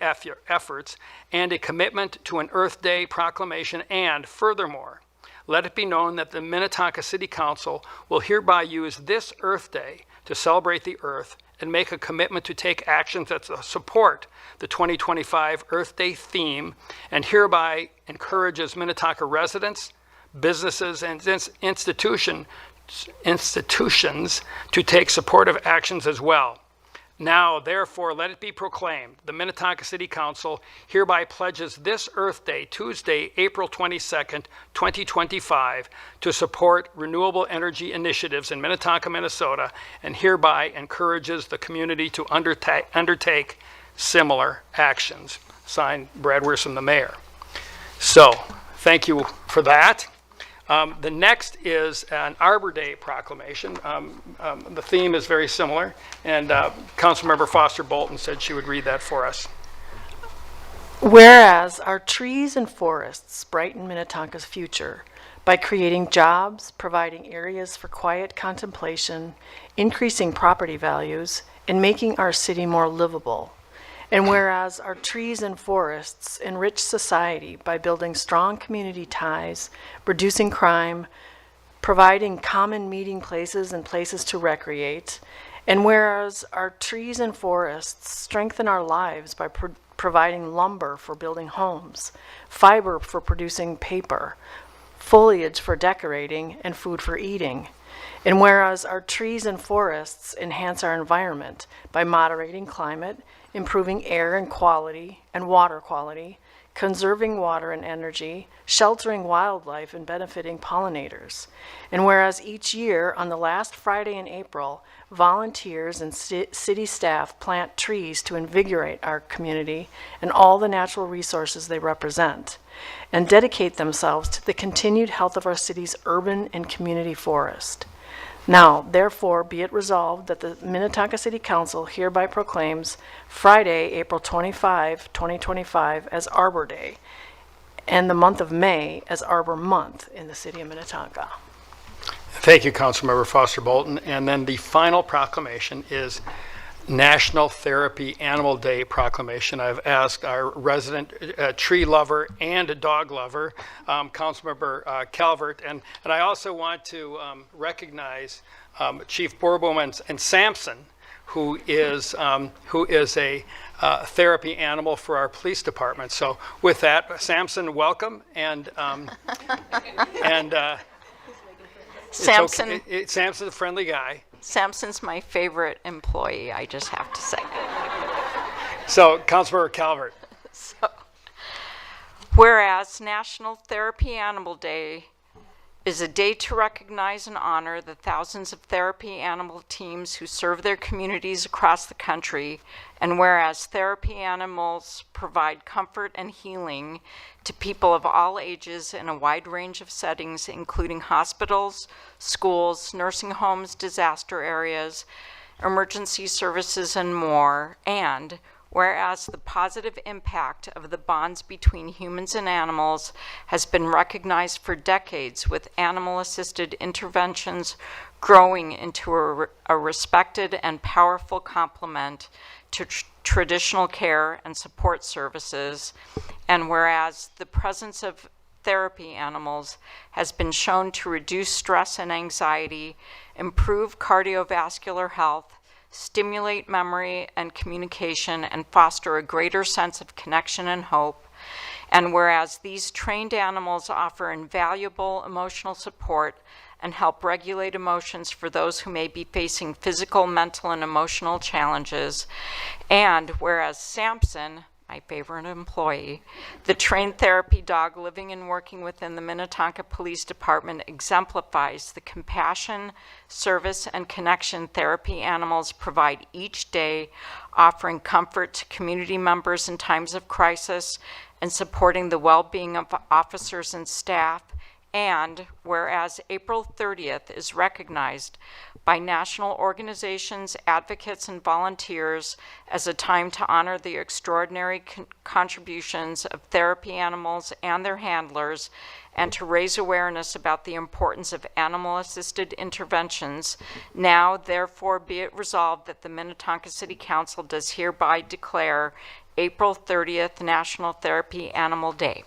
Speaker 1: efforts, and a commitment to an Earth Day proclamation. And furthermore, let it be known that the Minnetonka City Council will hereby use this Earth Day to celebrate the Earth and make a commitment to take actions that support the 2025 Earth Day theme, and hereby encourages Minnetonka residents, businesses, and institutions to take supportive actions as well. Now, therefore, let it be proclaimed, the Minnetonka City Council hereby pledges this Earth Day, Tuesday, April 22nd, 2025, to support renewable energy initiatives in Minnetonka, Minnesota, and hereby encourages the community to undertake similar actions. Signed, Brad Wierson, the mayor. So, thank you for that. The next is an Arbor Day proclamation. The theme is very similar, and Councilmember Foster Bolton said she would read that for us.
Speaker 13: Whereas our trees and forests brighten Minnetonka's future by creating jobs, providing areas for quiet contemplation, increasing property values, and making our city more livable. And whereas our trees and forests enrich society by building strong community ties, reducing crime, providing common meeting places and places to recreate, and whereas our trees and forests strengthen our lives by providing lumber for building homes, fiber for producing paper, foliage for decorating, and food for eating. And whereas our trees and forests enhance our environment by moderating climate, improving air and quality and water quality, conserving water and energy, sheltering wildlife, and benefiting pollinators. And whereas each year on the last Friday in April, volunteers and city staff plant trees to invigorate our community and all the natural resources they represent, and dedicate themselves to the continued health of our city's urban and community forest. Now, therefore, be it resolved that the Minnetonka City Council hereby proclaims Friday, April 25, 2025 as Arbor Day, and the month of May as Arbor Month in the city of Minnetonka.
Speaker 1: Thank you, Councilmember Foster Bolton. And then the final proclamation is National Therapy Animal Day proclamation. I've asked our resident tree lover and dog lover, Councilmember Calvert, and I also want to recognize Chief Bourboum and Sampson, who is a therapy animal for our police department. So with that, Sampson, welcome, and
Speaker 3: Sampson.
Speaker 1: Sampson's a friendly guy.
Speaker 3: Sampson's my favorite employee, I just have to say.
Speaker 1: So, Councilmember Calvert.
Speaker 3: Whereas National Therapy Animal Day is a day to recognize and honor the thousands of therapy animal teams who serve their communities across the country, and whereas therapy animals provide comfort and healing to people of all ages in a wide range of settings, including hospitals, schools, nursing homes, disaster areas, emergency services, and more, and whereas the positive impact of the bonds between humans and animals has been recognized for decades, with animal-assisted interventions growing into a respected and powerful complement to traditional care and support services, and whereas the presence of therapy animals has been shown to reduce stress and anxiety, improve cardiovascular health, stimulate memory and communication, and foster a greater sense of connection and hope. And whereas these trained animals offer invaluable emotional support and help regulate emotions for those who may be facing physical, mental, and emotional challenges. And whereas Samson, my favorite employee, the trained therapy dog living and working within the Minnetonka Police Department, exemplifies the compassion, service, and connection therapy animals provide each day, offering comfort to community members in times of crisis and supporting the well-being of officers and staff. And whereas April 30th is recognized by national organizations, advocates, and volunteers as a time to honor the extraordinary contributions of therapy animals and their handlers, and to raise awareness about the importance of animal-assisted interventions, now therefore be it resolved that the Minnetonka City Council does hereby declare April 30th National Therapy Animal Day.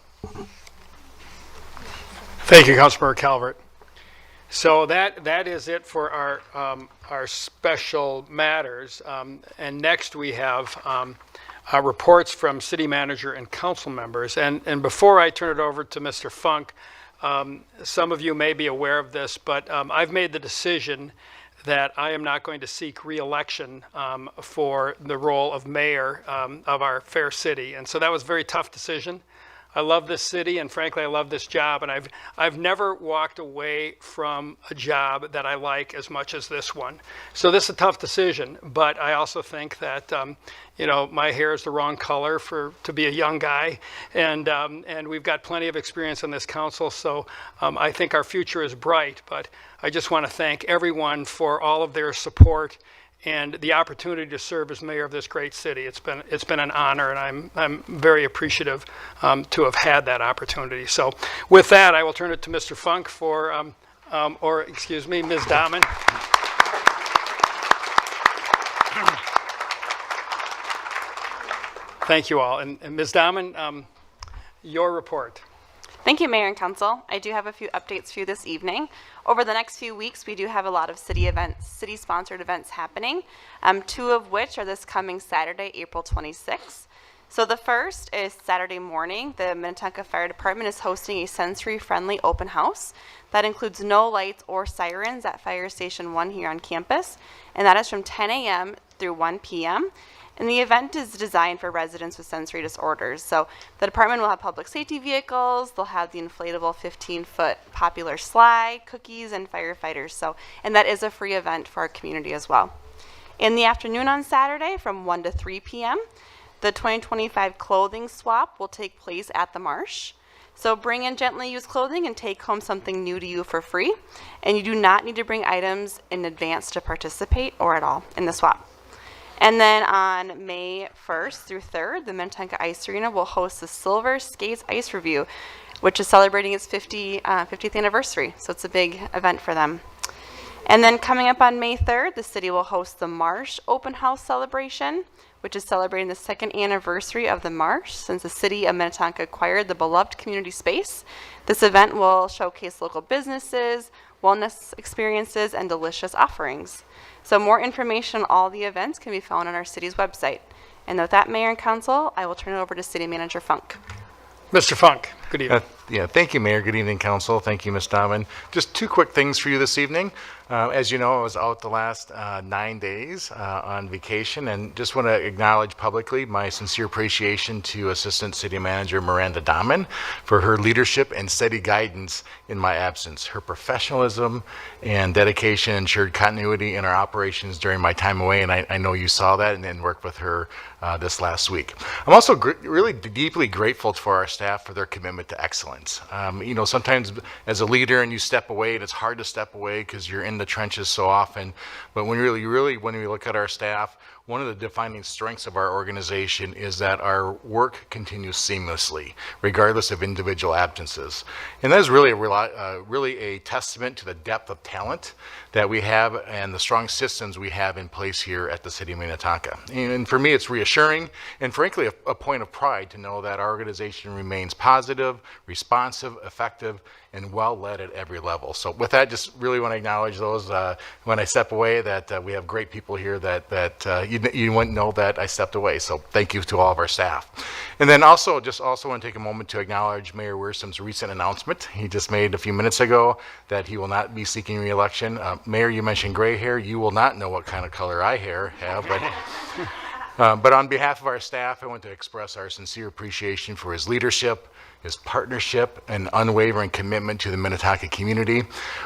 Speaker 1: Thank you, Councilmember Calvert. So that is it for our special matters. And next we have reports from city manager and council members. And before I turn it over to Mr. Funk, some of you may be aware of this, but I've made the decision that I am not going to seek re-election for the role of mayor of our fair city. And so that was a very tough decision. I love this city, and frankly, I love this job, and I've never walked away from a job that I like as much as this one. So this is a tough decision, but I also think that my hair is the wrong color to be a young guy, and we've got plenty of experience on this council, so I think our future is bright. But I just want to thank everyone for all of their support and the opportunity to serve as mayor of this great city. It's been an honor, and I'm very appreciative to have had that opportunity. So with that, I will turn it to Mr. Funk or excuse me, Ms. Dahman. Thank you all. And Ms. Dahman, your report.
Speaker 15: Thank you, Mayor and Council. I do have a few updates for you this evening. Over the next few weeks, we do have a lot of city-sponsored events happening, two of which are this coming Saturday, April 26th. So the first is Saturday morning. The Minnetonka Fire Department is hosting a sensory-friendly open house that includes no lights or sirens at Fire Station 1 here on campus, and that is from 10 a.m. through 1 p.m. And the event is designed for residents with sensory disorders. So the department will have public safety vehicles, they'll have the inflatable 15-foot popular slide, cookies, and firefighters. And that is a free event for our community as well. In the afternoon on Saturday from 1 to 3 p.m., the 2025 clothing swap will take place at the Marsh. So bring in gently used clothing and take home something new to you for free. And you do not need to bring items in advance to participate or at all in the swap. And then on May 1st through 3rd, the Minnetonka Ice Arena will host the Silver Skates Ice Review, which is celebrating its 50th anniversary. So it's a big event for them. And then coming up on May 3rd, the city will host the Marsh Open House Celebration, which is celebrating the 2nd anniversary of the Marsh since the city of Minnetonka acquired the beloved community space. This event will showcase local businesses, wellness experiences, and delicious offerings. So more information on all the events can be found on our city's website. And with that, Mayor and Council, I will turn it over to City Manager Funk.
Speaker 1: Mr. Funk, good evening.
Speaker 4: Thank you, Mayor. Good evening, Council. Thank you, Ms. Dahman. Just two quick things for you this evening. As you know, I was out the last 9 days on vacation, and just want to acknowledge publicly my sincere appreciation to Assistant City Manager Miranda Dahman for her leadership and steady guidance in my absence. Her professionalism and dedication ensured continuity in our operations during my time away, and I know you saw that and then worked with her this last week. I'm also really deeply grateful for our staff for their commitment to excellence. Sometimes as a leader and you step away, and it's hard to step away because you're in the trenches so often, but when we look at our staff, one of the defining strengths of our organization is that our work continues seamlessly, regardless of individual absences. And that is really a testament to the depth of talent that we have and the strong systems we have in place here at the City of Minnetonka. And for me, it's reassuring and frankly a point of pride to know that our organization remains positive, responsive, effective, and well-led at every level. So with that, just really want to acknowledge those when I step away, that we have great people here that you wouldn't know that I stepped away. So thank you to all of our staff. And then also want to take a moment to acknowledge Mayor Wersum's recent announcement he just made a few minutes ago that he will not be seeking re-election. Mayor, you mentioned gray hair. You will not know what kind of color I have, but on behalf of our staff, I want to express our sincere appreciation for his leadership, his partnership, and unwavering commitment to the Minnetonka community.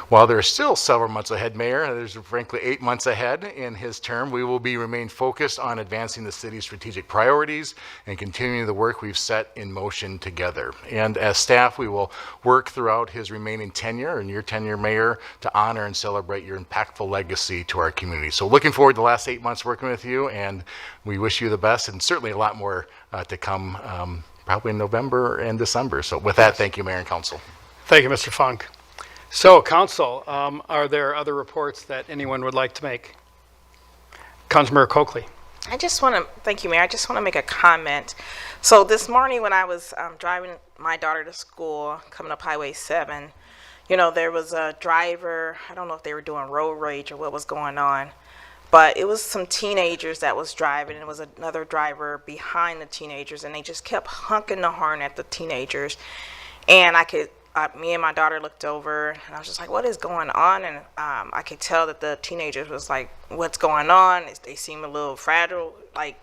Speaker 4: While there are still several months ahead, Mayor, there's frankly 8 months ahead in his term, we will remain focused on advancing the city's strategic priorities and continuing the work we've set in motion together. And as staff, we will work throughout his remaining tenure and your tenure, Mayor, to honor and celebrate your impactful legacy to our community. So looking forward to the last 8 months working with you, and we wish you the best, and certainly a lot more to come probably in November and December. So with that, thank you, Mayor and Council.
Speaker 1: Thank you, Mr. Funk. So, Council, are there other reports that anyone would like to make? Councilmember Coakley.
Speaker 12: Thank you, Mayor. I just want to make a comment. So this morning when I was driving my daughter to school, coming up Highway 7, there was a driver, I don't know if they were doing road rage or what was going on, but it was some teenagers that was driving, and it was another driver behind the teenagers, and they just kept honking the horn at the teenagers. And me and my daughter looked over, and I was just like, what is going on? And I could tell that the teenagers was like, what's going on? They seem a little fragile. Like,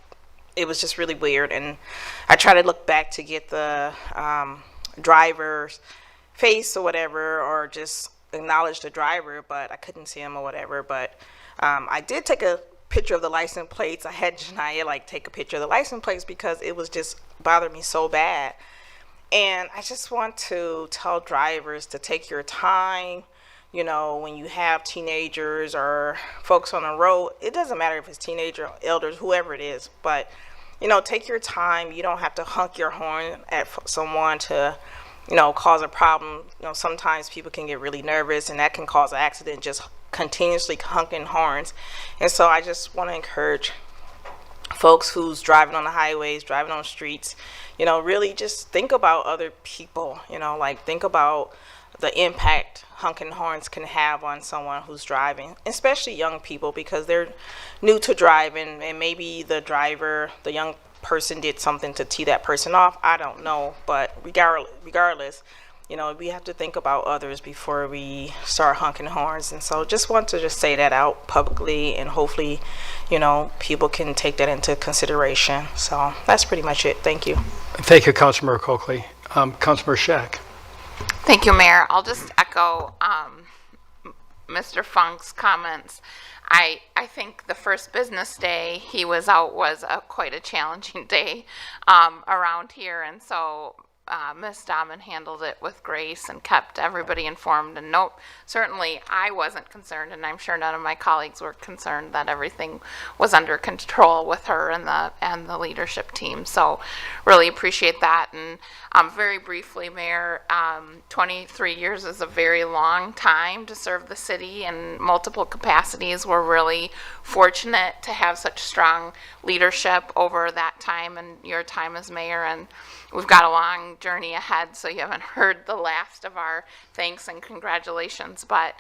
Speaker 12: it was just really weird. And I tried to look back to get the driver's face or whatever, or just acknowledge the driver, but I couldn't see him or whatever. But I did take a picture of the license plates. I had Janiyah take a picture of the license plates because it was just bothering me so bad. And I just want to tell drivers to take your time. When you have teenagers or folks on the road, it doesn't matter if it's teenager, elders, whoever it is, but take your time. You don't have to honk your horn at someone to cause a problem. Sometimes people can get really nervous, and that can cause an accident, just continuously honking horns. And so I just want to encourage folks who's driving on the highways, driving on streets, really just think about other people, think about the impact honking horns can have on someone who's driving, especially young people, because they're new to driving, and maybe the young person did something to tee that person off. I don't know, but regardless, we have to think about others before we start honking horns. And so just want to say that out publicly, and hopefully, people can take that into consideration. So that's pretty much it. Thank you.
Speaker 1: Thank you, Councilmember Coakley. Councilmember Shack.
Speaker 7: Thank you, Mayor. I'll just echo Mr. Funk's comments. I think the first business day he was out was quite a challenging day around here, and so Ms. Dahman handled it with grace and kept everybody informed. And certainly I wasn't concerned, and I'm sure none of my colleagues were concerned, that everything was under control with her and the leadership team. So really appreciate that. And very briefly, Mayor, 23 years is a very long time to serve the city in multiple capacities. We're really fortunate to have such strong leadership over that time and your time as mayor, and we've got a long journey ahead, so you haven't heard the last of our thanks and congratulations. But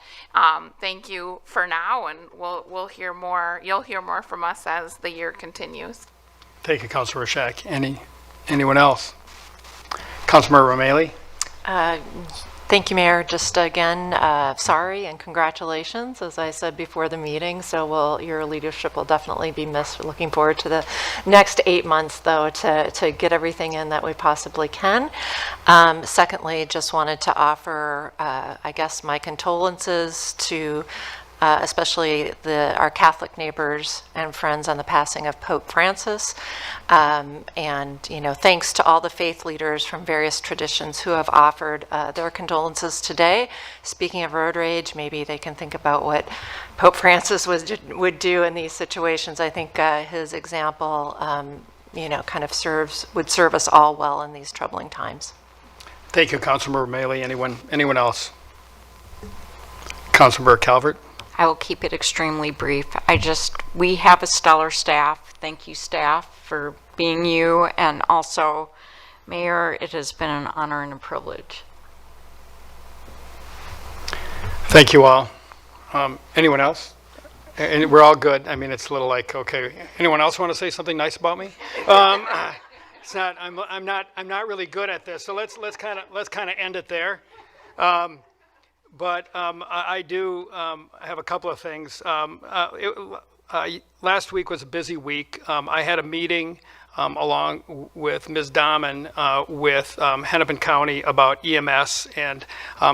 Speaker 7: thank you for now, and we'll hear more. You'll hear more from us as the year continues.
Speaker 1: Thank you, Councilor Shack. Anyone else? Councilmember Romali.
Speaker 8: Thank you, Mayor. Just again, sorry and congratulations, as I said before the meeting. So your leadership will definitely be missed. We're looking forward to the next 8 months, though, to get everything in that we possibly can. Secondly, just wanted to offer, I guess, my condolences to especially our Catholic neighbors and friends on the passing of Pope Francis. And, thanks to all the faith leaders from various traditions who have offered their condolences today. Speaking of road rage, maybe they can think about what Pope Francis would do in these situations. I think his example, kind of would serve us all well in these troubling times.
Speaker 1: Thank you, Councilmember Mailey. Anyone else? Councilmember Calvert?
Speaker 3: I will keep it extremely brief. We have a stellar staff. Thank you, staff, for being you. And also, Mayor, it has been an honor and a privilege.
Speaker 1: Thank you all. Anyone else? And we're all good. I mean, it's a little like, okay, anyone else want to say something nice about me? It's not. I'm not really good at this. So let's kind of end it there. But I do have a couple of things. Last week was a busy week. I had a meeting along with Ms. Dahman with Hennepin County about EMS and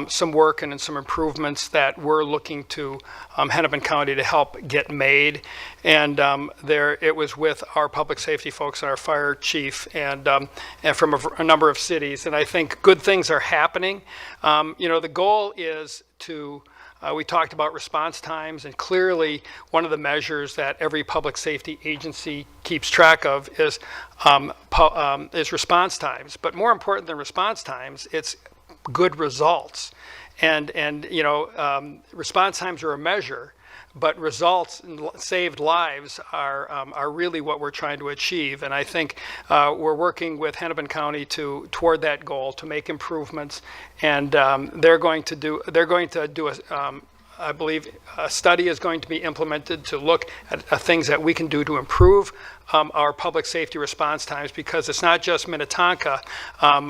Speaker 1: some work and some improvements that we're looking to Hennepin County to help get made. And it was with our public safety folks and our fire chief and from a number of cities. And I think good things are happening. The goal is to we talked about response times, and clearly one of the measures that every public safety agency keeps track of is response times. But more important than response times, it's good results. And response times are a measure, but results and saved lives are really what we're trying to achieve. And I think we're working with Hennepin County toward that goal to make improvements. And they're going to do I believe a study is going to be implemented to look at things that we can do to improve our public safety response times, because it's not just Minnetonka.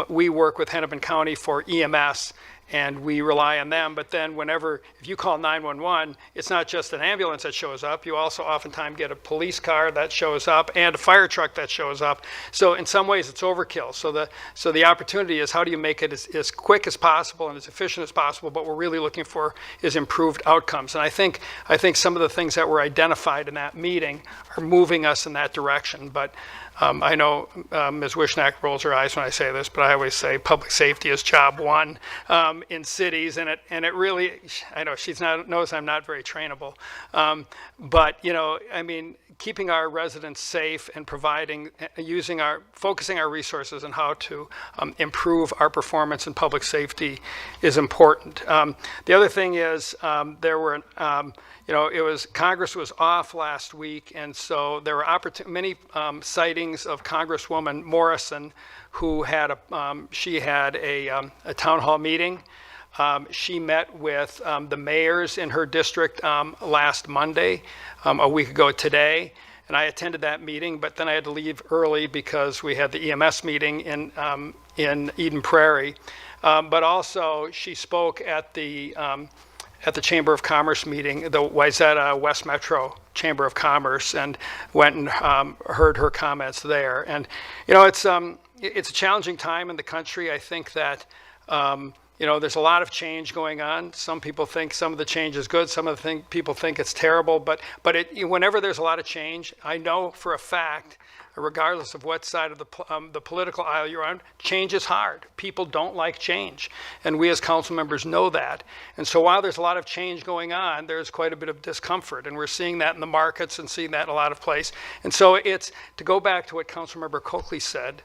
Speaker 1: We work with Hennepin County for EMS, and we rely on them. But then if you call 911, it's not just an ambulance that shows up. You also oftentimes get a police car that shows up and a fire truck that shows up. So in some ways it's overkill. So the opportunity is, how do you make it as quick as possible and as efficient as possible? But what we're really looking for is improved outcomes. And I think some of the things that were identified in that meeting are moving us in that direction. But I know Ms. Wishnack rolls her eyes when I say this, but I always say public safety is job one in cities, and it really, I know knows I'm not very trainable, but keeping our residents safe and focusing our resources on how to improve our performance in public safety is important. The other thing is Congress was off last week, and so there were many sightings of Congresswoman Morrison, who had she had a town hall meeting. She met with the mayors in her district last Monday, a week ago today, and I attended that meeting, but then I had to leave early because we had the EMS meeting in Eden Prairie. But also she spoke at the Chamber of Commerce meeting, the Wayzata West Metro Chamber of Commerce, and went and heard her comments there. And it's a challenging time in the country. I think that there's a lot of change going on. Some people think some of the change is good. Some of the people think it's terrible. But whenever there's a lot of change, I know for a fact, regardless of what side of the political aisle you're on, change is hard. People don't like change, and we as council members know that. And so while there's a lot of change going on, there's quite a bit of discomfort, and we're seeing that in the markets and seeing that in a lot of places. And so it's to go back to what Councilmember Coakley said.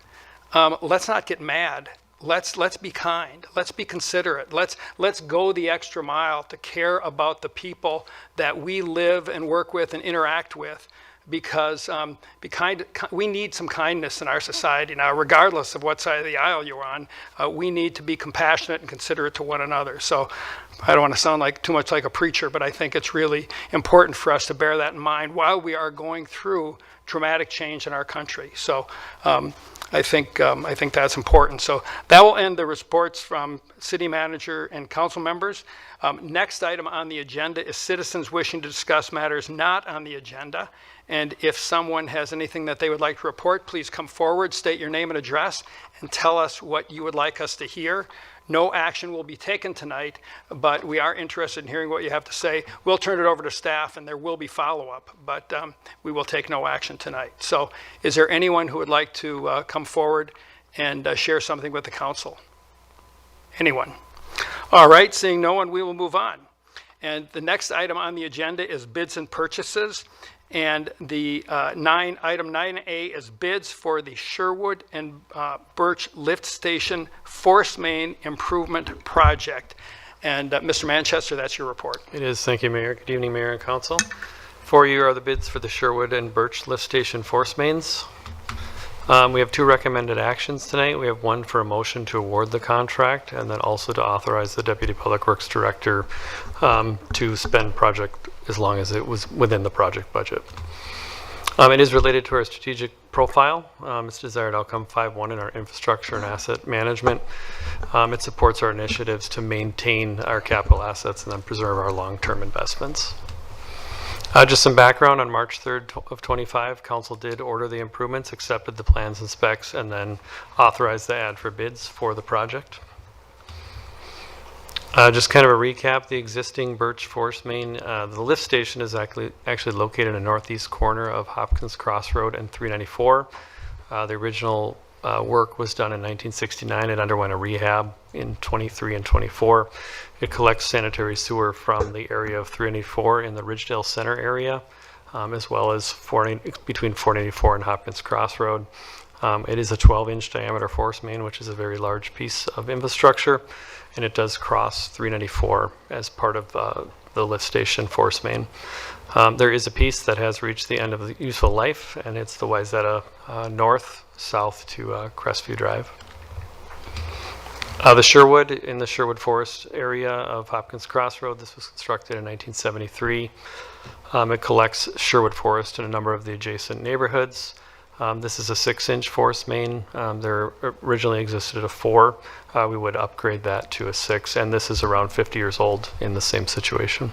Speaker 1: Let's not get mad. Let's be kind. Let's be considerate. Let's go the extra mile to care about the people that we live and work with and interact with. Because we need some kindness in our society now, regardless of what side of the aisle you're on. We need to be compassionate and considerate to one another. So I don't want to sound too much like a preacher, but I think it's really important for us to bear that in mind while we are going through dramatic change in our country. So I think that's important. So that will end the reports from city manager and council members. Next item on the agenda is citizens wishing to discuss matters not on the agenda. And if someone has anything that they would like to report, please come forward, state your name and address, and tell us what you would like us to hear. No action will be taken tonight, but we are interested in hearing what you have to say. We'll turn it over to staff, and there will be follow-up, but we will take no action tonight. So is there anyone who would like to come forward and share something with the council? Anyone? All right, seeing no one, we will move on. And the next item on the agenda is bids and purchases. And the item 9A is bids for the Sherwood and Birch Lift Station Force Main Improvement Project. And Mr. Manchester, that's your report.
Speaker 16: It is. Thank you, Mayor. Good evening, Mayor and Council. For you are the bids for the Sherwood and Birch Lift Station Force Mains. We have two recommended actions tonight. We have one for a motion to award the contract, and then also to authorize the Deputy Public Works Director to spend project as long as it was within the project budget. It is related to our strategic profile. It's desired outcome 5.1 in our infrastructure and asset management. It supports our initiatives to maintain our capital assets and then preserve our long-term investments. Just some background, on March 3rd of 25, Council did order the improvements, accepted the plans and specs, and then authorized the ad for bids for the project. Just kind of a recap, the existing Birch Force Main, the lift station is actually located in the northeast corner of Hopkins Crossroad and 394. The original work was done in 1969. It underwent a rehab in 23 and 24. It collects sanitary sewer from the area of 394 in the Ridgedale Center area, as well as between 484 and Hopkins Crossroad. It is a 12-inch diameter force main, which is a very large piece of infrastructure, and it does cross 394 as part of the lift station force main. There is a piece that has reached the end of the useful life, and it's the Wayzata north, south to Crestview Drive. The Sherwood, in the Sherwood Forest area of Hopkins Crossroad, this was constructed in 1973. It collects Sherwood Forest in a number of the adjacent neighborhoods. This is a 6-inch force main. There originally existed a 4. We would upgrade that to a 6, and this is around 50 years old in the same situation.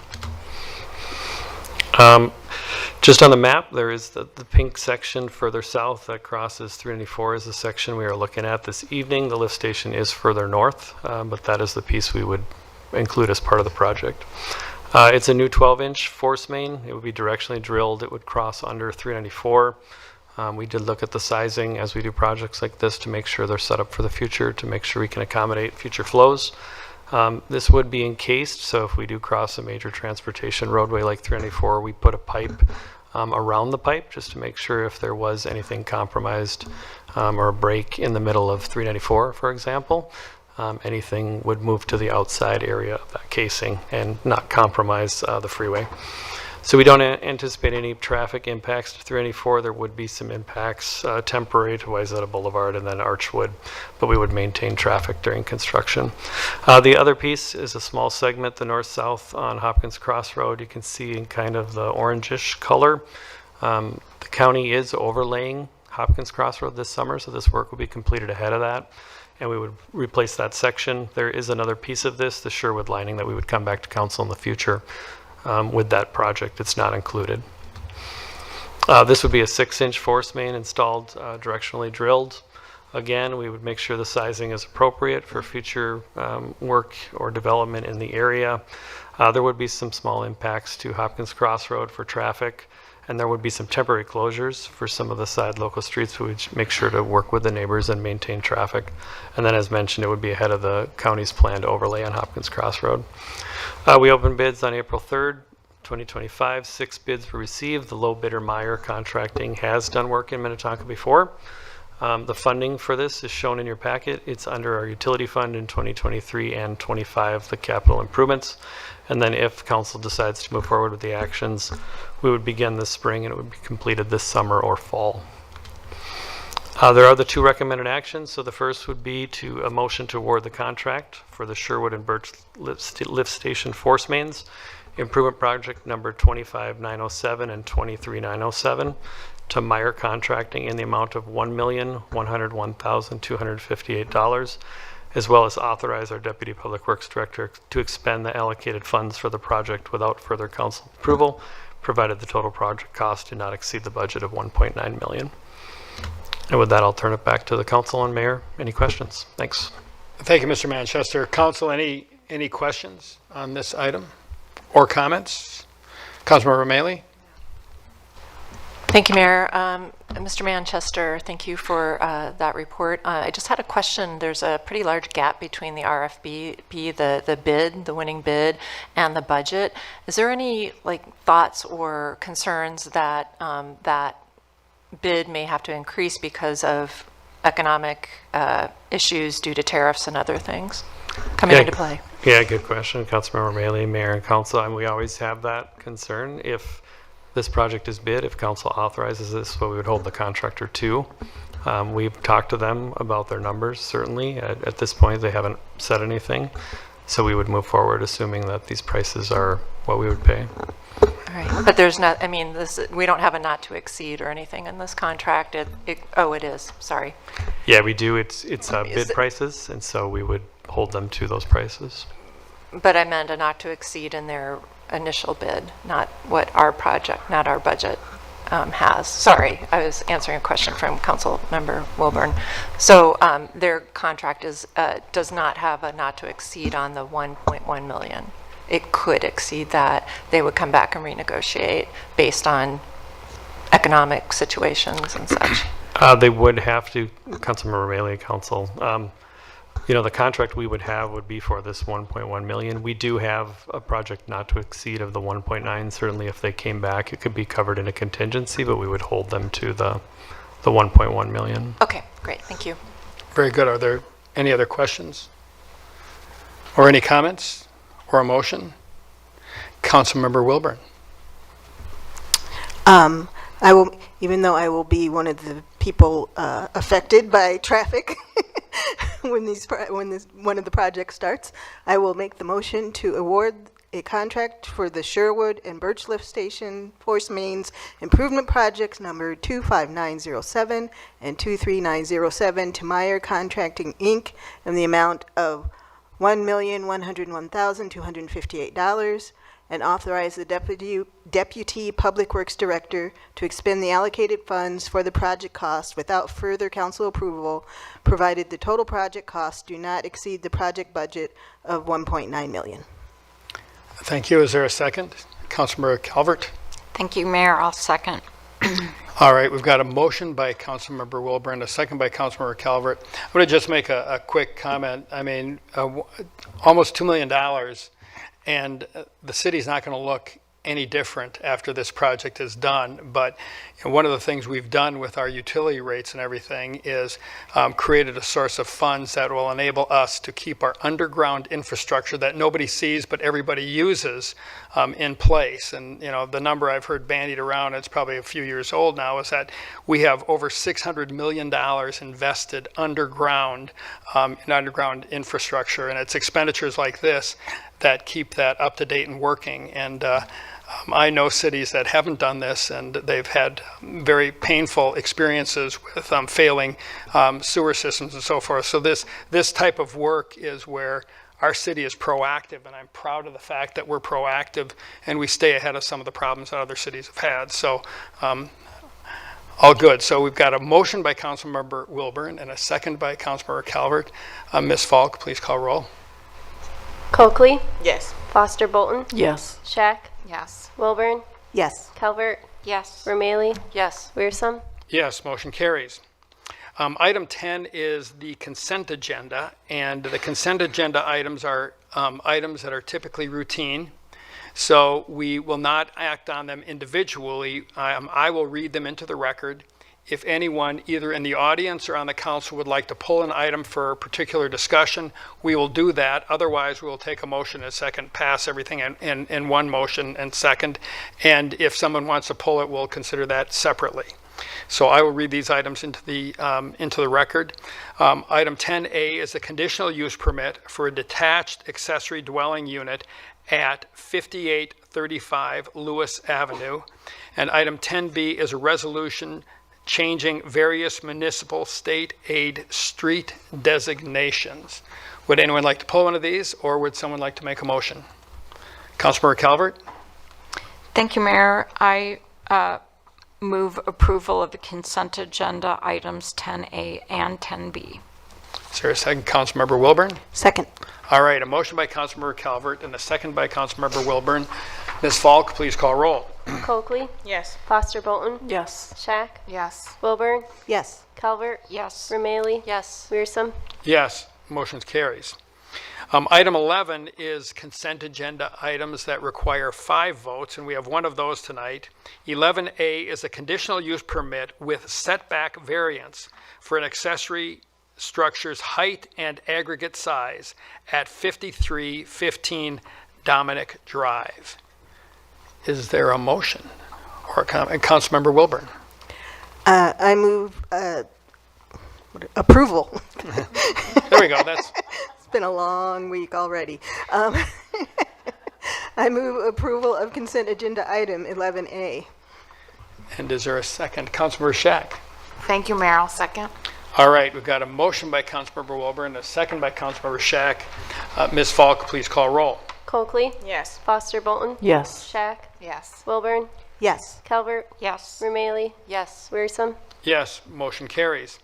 Speaker 16: Just on the map, there is the pink section further south that crosses 394 is the section we are looking at this evening. The lift station is further north, but that is the piece we would include as part of the project. It's a new 12-inch force main. It would be directionally drilled. It would cross under 394. We did look at the sizing as we do projects like this to make sure they're set up for the future, to make sure we can accommodate future flows. This would be encased, so if we do cross a major transportation roadway like 394, we put a pipe around the pipe just to make sure if there was anything compromised or a break in the middle of 394, for example, anything would move to the outside area of that casing and not compromise the freeway. So we don't anticipate any traffic impacts to 394. There would be some impacts temporary to Wayzata Boulevard and then Archwood, but we would maintain traffic during construction. The other piece is a small segment, the north-south on Hopkins Crossroad. You can see in kind of the orangish color. The county is overlaying Hopkins Crossroad this summer, so this work will be completed ahead of that, and we would replace that section. There is another piece of this, the Sherwood lining, that we would come back to council in the future. With that project, it's not included. This would be a 6-inch force main installed directionally drilled. Again, we would make sure the sizing is appropriate for future work or development in the area. There would be some small impacts to Hopkins Crossroad for traffic, and there would be some temporary closures for some of the side local streets. We would make sure to work with the neighbors and maintain traffic. And then, as mentioned, it would be ahead of the county's planned overlay on Hopkins Crossroad. We opened bids on April 3rd, 2025. 6 bids were received. The low bidder, Meyer Contracting, has done work in Minnetonka before. The funding for this is shown in your packet. It's under our utility fund in 2023 and 25, the capital improvements. And then if council decides to move forward with the actions, we would begin this spring and it would be completed this summer or fall. There are the 2 recommended actions. So the first would be to a motion to award the contract for the Sherwood and Birch Lift Station Force Mains Improvement Project number 25907 and 23907 to Meyer Contracting in the amount of $1,101,258, as well as authorize our Deputy Public Works Director to expend the allocated funds for the project without further council approval, provided the total project cost did not exceed the budget of 1.9 million. And with that, I'll turn it back to the council and mayor. Any questions? Thanks.
Speaker 1: Thank you, Mr. Manchester. Council, any questions on this item or comments? Councilmember Mailey?
Speaker 8: Thank you, Mayor. Mr. Manchester, thank you for that report. I just had a question. There's a pretty large gap between the RFP, the bid, the winning bid, and the budget. Is there any thoughts or concerns that that bid may have to increase because of economic issues due to tariffs and other things coming into play?
Speaker 16: Yeah, good question, Councilmember Mailey, Mayor and Council. And we always have that concern. If this project is bid, if council authorizes this, what we would hold the contractor to. We've talked to them about their numbers, certainly. At this point, they haven't said anything. So we would move forward assuming that these prices are what we would pay.
Speaker 8: All right. But there's not, I mean, we don't have a not to exceed or anything in this contract. Oh, it is. Sorry.
Speaker 16: Yeah, we do. It's bid prices, and so we would hold them to those prices.
Speaker 8: But I meant a not to exceed in their initial bid, not what our project, not our budget has. Sorry, I was answering a question from Council Member Wilburn. So their contract does not have a not to exceed on the 1.1 million. It could exceed that. They would come back and renegotiate based on economic situations and such.
Speaker 16: They would have to, Councilmember Mailey, Council. The contract we would have would be for this 1.1 million. We do have a project not to exceed of the 1.9. Certainly, if they came back, it could be covered in a contingency, but we would hold them to the 1.1 million.
Speaker 8: Okay, great. Thank you.
Speaker 1: Very good. Are there any other questions? Or any comments or a motion? Councilmember Wilburn.
Speaker 6: I will, even though I will be one of the people affected by traffic when one of the projects starts, I will make the motion to award a contract for the Sherwood and Birch Lift Station Force Mains Improvement Projects number 25907 and 23907 to Meyer Contracting, Inc. in the amount of $1,101,258, and authorize the Deputy Public Works Director to expend the allocated funds for the project cost without further council approval, provided the total project costs do not exceed the project budget of $1.9 million.
Speaker 1: Thank you. Is there a second? Councilmember Calvert?
Speaker 3: Thank you, Mayor. I'll second.
Speaker 1: All right, we've got a motion by Councilmember Wilburn, a second by Councilmember Calvert. I'm going to just make a quick comment. I mean, almost $2 million, and the city's not going to look any different after this project is done. But one of the things we've done with our utility rates and everything is created a source of funds that will enable us to keep our underground infrastructure that nobody sees but everybody uses in place. And the number I've heard bandied around, it's probably a few years old now, is that we have over $600 million invested underground in underground infrastructure, and it's expenditures like this that keep that up to date and working. And I know cities that haven't done this, and they've had very painful experiences with failing sewer systems and so forth. So this type of work is where our city is proactive, and I'm proud of the fact that we're proactive and we stay ahead of some of the problems that other cities have had. So all good. So we've got a motion by Councilmember Wilburn and a second by Councilmember Calvert. Ms. Falk, please call roll.
Speaker 2: Coakley,
Speaker 12: Yes.
Speaker 2: Foster Bolton,
Speaker 13: Yes.
Speaker 2: Shack,
Speaker 7: Yes.
Speaker 2: Wilburn,
Speaker 6: Yes.
Speaker 2: Calvert,
Speaker 3: Yes.
Speaker 2: Vermaley,
Speaker 8: Yes.
Speaker 2: Wearsome.
Speaker 1: Yes, motion carries. Item 10 is the consent agenda, and the consent agenda items are items that are typically routine. So we will not act on them individually. I will read them into the record. If anyone, either in the audience or on the council, would like to pull an item for a particular discussion, we will do that. Otherwise, we will take a motion and a second, pass everything in one motion and second. And if someone wants to pull it, we'll consider that separately. So I will read these items into the record. Item 10A is a conditional use permit for a detached accessory dwelling unit at 5835 Lewis Avenue. And item 10B is a resolution changing various municipal state aid street designations. Would anyone like to pull one of these, or would someone like to make a motion? Councilmember Calvert?
Speaker 3: Thank you, Mayor. I move approval of the consent agenda items 10A and 10B.
Speaker 1: Is there a second? Councilmember Wilburn?
Speaker 6: Second.
Speaker 1: All right, a motion by Councilmember Calvert and a second by Councilmember Wilburn. Ms. Falk, please call roll.
Speaker 2: Coakley,
Speaker 12: Yes.
Speaker 2: Foster Bolton,
Speaker 13: Yes.
Speaker 2: Shack,
Speaker 7: Yes.
Speaker 2: Wilburn,
Speaker 6: Yes.
Speaker 2: Calvert,
Speaker 3: Yes.
Speaker 2: Romaili,
Speaker 8: Yes.
Speaker 2: Weersum.
Speaker 1: Yes, motion carries. Item 11 is consent agenda items that require 5 votes, and we have one of those tonight. 11A is a conditional use permit with setback variance for an accessory structure's height and aggregate size at 5315 Dominic Drive. Is there a motion or a comment? Councilmember Wilburn?
Speaker 6: I move approval.
Speaker 1: There we go. That's
Speaker 6: It's been a long week already. I move approval of consent agenda item 11A.
Speaker 1: And is there a second? Councilmember Shack?
Speaker 7: Thank you, Mayor. I'll second.
Speaker 1: All right, we've got a motion by Councilmember Wilburn, a second by Councilmember Shack. Ms. Falk, please call roll.
Speaker 2: Coakley,
Speaker 12: Yes.
Speaker 2: Foster Bolton,
Speaker 13: Yes.
Speaker 2: Shack,
Speaker 7: Yes.
Speaker 2: Wilburn,
Speaker 6: Yes.
Speaker 2: Calvert,
Speaker 3: Yes.
Speaker 2: Romaili,
Speaker 8: Yes.
Speaker 2: Weersum.
Speaker 1: Yes, motion carries.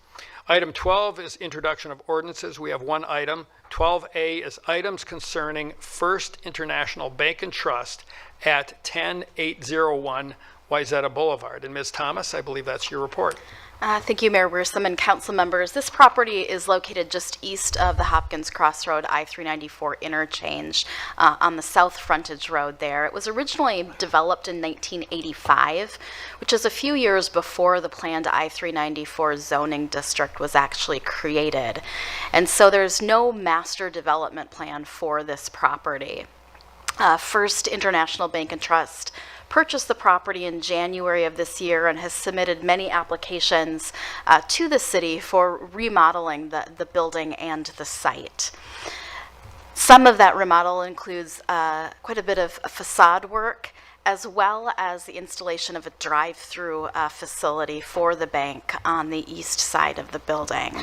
Speaker 1: Item 12 is introduction of ordinances. We have one item. 12A is items concerning First International Bank and Trust at 10801 Wayzata Boulevard. And Ms. Thomas, I believe that's your report.
Speaker 17: Thank you, Mayor Weersum and council members. This property is located just east of the Hopkins Crossroad I-394 interchange on the south frontage road there. It was originally developed in 1985, which is a few years before the planned I-394 zoning district was actually created. And so there's no master development plan for this property. First International Bank and Trust purchased the property in January of this year and has submitted many applications to the city for remodeling the building and the site. Some of that remodel includes quite a bit of facade work, as well as the installation of a drive-through facility for the bank on the east side of the building.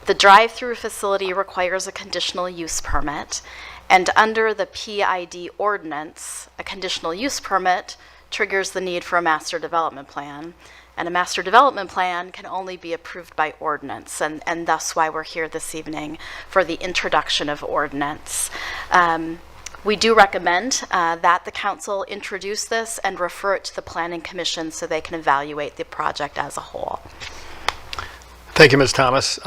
Speaker 17: The drive-through facility requires a conditional use permit, and under the PID ordinance, a conditional use permit triggers the need for a master development plan. And a master development plan can only be approved by ordinance, and thus why we're here this evening for the introduction of ordinance. We do recommend that the council introduce this and refer it to the Planning Commission so they can evaluate the project as a whole.
Speaker 1: Thank you, Ms. Thomas.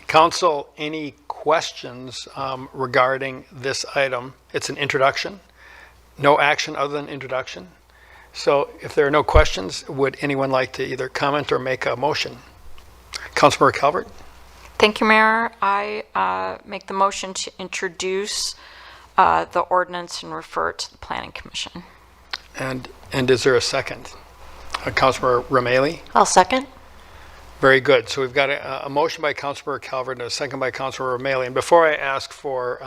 Speaker 1: Council, any questions regarding this item? It's an introduction. No action other than introduction. So if there are no questions, would anyone like to either comment or make a motion? Councilmember Calvert?
Speaker 3: Thank you, Mayor. I make the motion to introduce the ordinance and refer it to the Planning Commission.
Speaker 1: And is there a second? Councilmember Romaili?
Speaker 8: I'll second.
Speaker 1: Very good. So we've got a motion by Councilmember Calvert and a second by Councilmember Romaili. And before I ask for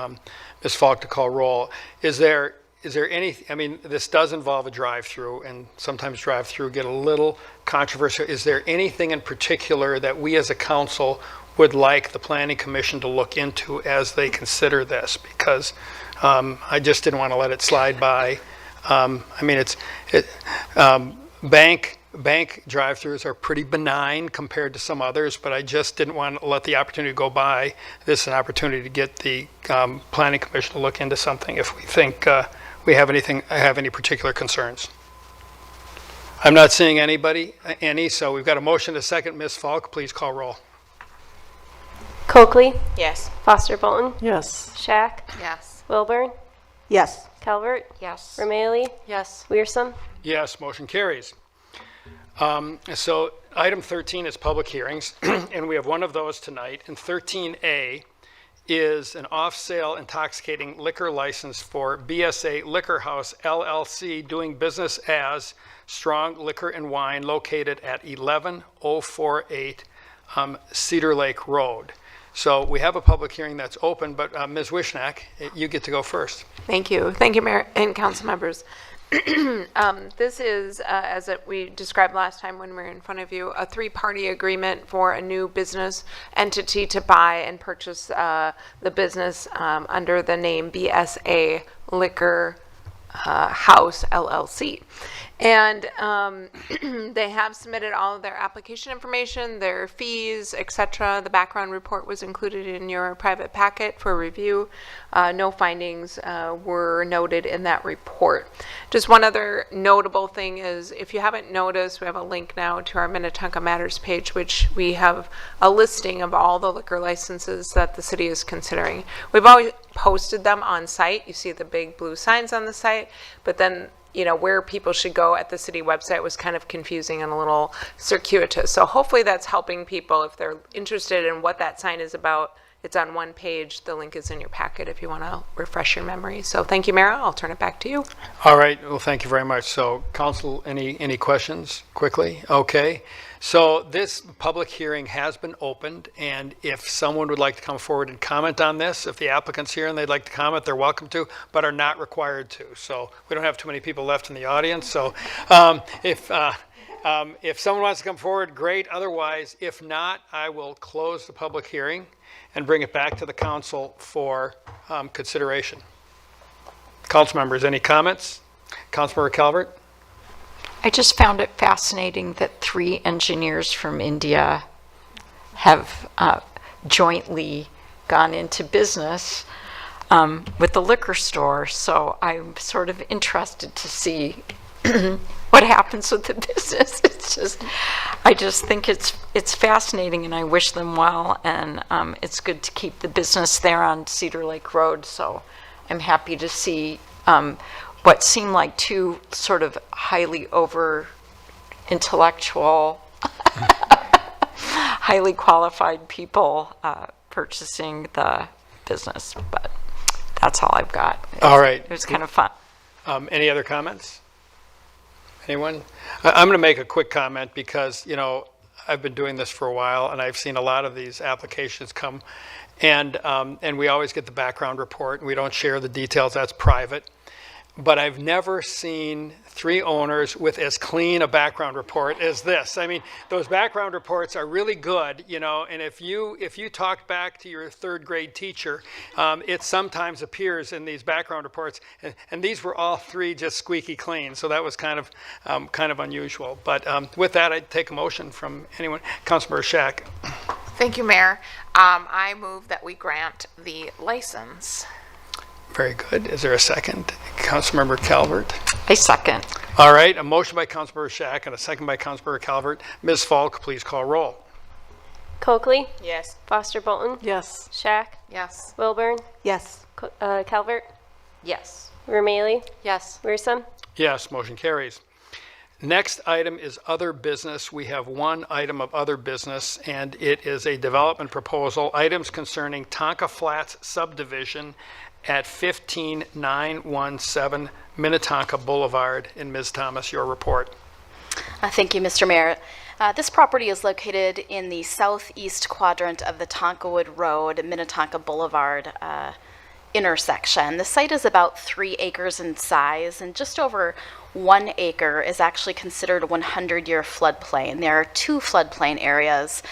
Speaker 1: Ms. Falk to call roll, is there any, I mean, this does involve a drive-through, and sometimes drive-through get a little controversial. Is there anything in particular that we as a council would like the Planning Commission to look into as they consider this? Because I just didn't want to let it slide by. I mean, bank drive-throughs are pretty benign compared to some others, but I just didn't want to let the opportunity go by. This is an opportunity to get the Planning Commission to look into something if we think we have any particular concerns. I'm not seeing any, so we've got a motion to second. Ms. Falk, please call roll.
Speaker 2: Coakley,
Speaker 12: Yes.
Speaker 2: Foster Bolton,
Speaker 13: Yes.
Speaker 2: Shack,
Speaker 7: Yes.
Speaker 2: Wilburn,
Speaker 6: Yes.
Speaker 2: Calvert,
Speaker 3: Yes.
Speaker 2: Romaili,
Speaker 8: Yes.
Speaker 2: Weersum.
Speaker 1: Yes, motion carries. So item 13 is public hearings, and we have one of those tonight. And 13A is an off-sale intoxicating liquor license for BSA Liquor House LLC doing business as Strong Liquor and Wine located at 11048 Cedar Lake Road. So we have a public hearing that's open, but Ms. Wishnak, you get to go first.
Speaker 14: Thank you. Thank you, Mayor and council members. This is, as we described last time when we were in front of you, a three-party agreement for a new business entity to buy and purchase the business under the name BSA Liquor House LLC. And they have submitted all of their application information, their fees, etc. The background report was included in your private packet for review. No findings were noted in that report. Just one other notable thing is, if you haven't noticed, we have a link now to our Minnetonka Matters page, which we have a listing of all the liquor licenses that the city is considering. We've always posted them on site. You see the big blue signs on the site, but then where people should go at the city website was kind of confusing and a little circuitous. So hopefully that's helping people if they're interested in what that sign is about. It's on one page. The link is in your packet if you want to refresh your memory. So thank you, Mara. I'll turn it back to you.
Speaker 1: All right. Well, thank you very much. So, Council, any questions quickly? Okay. So this public hearing has been opened, and if someone would like to come forward and comment on this, if the applicant's here and they'd like to comment, they're welcome to, but are not required to. So we don't have too many people left in the audience. So if someone wants to come forward, great. Otherwise, if not, I will close the public hearing and bring it back to the council for consideration. Council members, any comments? Councilmember Calvert?
Speaker 3: I just found it fascinating that 3 engineers from India have jointly gone into business with the liquor store. So I'm sort of interested to see what happens with the business. I just think it's fascinating, and I wish them well. And it's good to keep the business there on Cedar Lake Road. So I'm happy to see what seemed like 2 sort of highly intellectual, highly qualified people purchasing the business. But that's all I've got.
Speaker 1: All right.
Speaker 3: It was kind of fun.
Speaker 1: Any other comments? Anyone? I'm going to make a quick comment because, I've been doing this for a while, and I've seen a lot of these applications come, and we always get the background report, and we don't share the details. That's private. But I've never seen 3 owners with as clean a background report as this. I mean, those background reports are really good, and if you talked back to your 3rd grade teacher, it sometimes appears in these background reports, and these were all 3 just squeaky clean, so that was kind of unusual. But with that, I'd take a motion from anyone. Councilmember Shack.
Speaker 7: Thank you, Mayor. I move that we grant the license.
Speaker 1: Very good. Is there a second? Councilmember Calvert.
Speaker 3: A second.
Speaker 1: All right. A motion by Councilmember Shack and a second by Councilmember Calvert. Ms. Falk, please call roll.
Speaker 2: Coakley.
Speaker 12: Yes.
Speaker 2: Foster Bolton.
Speaker 13: Yes.
Speaker 2: Shack.
Speaker 7: Yes.
Speaker 2: Wilburn.
Speaker 6: Yes.
Speaker 2: Calvert.
Speaker 3: Yes.
Speaker 2: Vermaley.
Speaker 8: Yes.
Speaker 2: Weersum.
Speaker 1: Yes, motion carries. Next item is other business. We have one item of other business, and it is a development proposal, items concerning Tonka Flats subdivision at 15917 Minnetonka Boulevard. And Ms. Thomas, your report.
Speaker 17: Thank you, Mr. Mayor. This property is located in the southeast quadrant of the Tonkawood Road, Minnetonka Boulevard intersection. The site is about 3 acres in size, and just over 1 acre is actually considered a 100-year floodplain. There are 2 floodplain areas,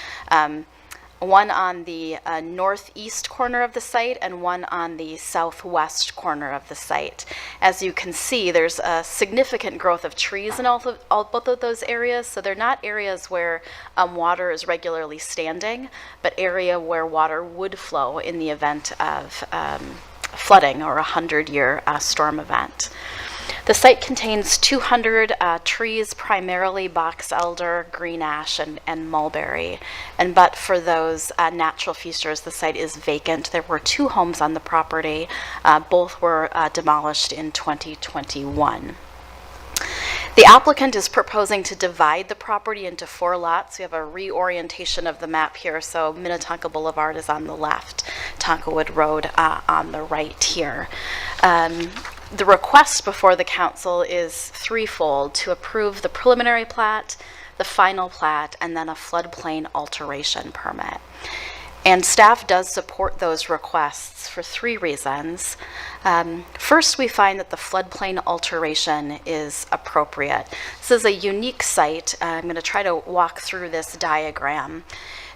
Speaker 17: one on the northeast corner of the site and one on the southwest corner of the site. As you can see, there's a significant growth of trees in both of those areas, so they're not areas where water is regularly standing, but area where water would flow in the event of flooding or a 100-year storm event. The site contains 200 trees, primarily box elder, green ash, and mulberry. And but for those natural features, the site is vacant. There were 2 homes on the property. Both were demolished in 2021. The applicant is proposing to divide the property into 4 lots. We have a reorientation of the map here. So Minnetonka Boulevard is on the left, Tonkawood Road on the right here. The request before the council is threefold: to approve the preliminary plat, the final plat, and then a floodplain alteration permit. And staff does support those requests for 3 reasons. First, we find that the floodplain alteration is appropriate. This is a unique site. I'm going to try to walk through this diagram.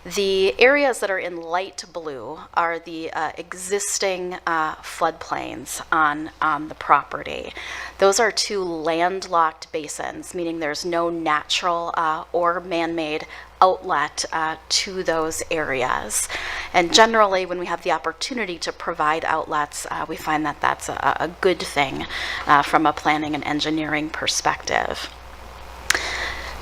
Speaker 17: The areas that are in light blue are the existing floodplains on the property. Those are two landlocked basins, meaning there's no natural or man-made outlet to those areas. And generally, when we have the opportunity to provide outlets, we find that that's a good thing from a planning and engineering perspective.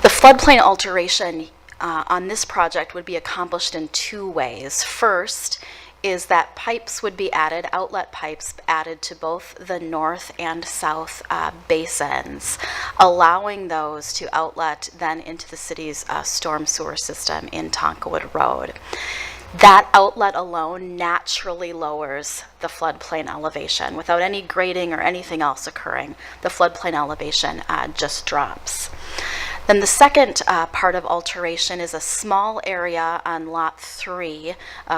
Speaker 17: The floodplain alteration on this project would be accomplished in two ways. First is that pipes would be added, outlet pipes added to both the north and south basins, allowing those to outlet then into the city's storm sewer system in Tonkawood Road. That outlet alone naturally lowers the floodplain elevation. Without any grading or anything else occurring, the floodplain elevation just drops. Then the second part of alteration is a small area on Lot 3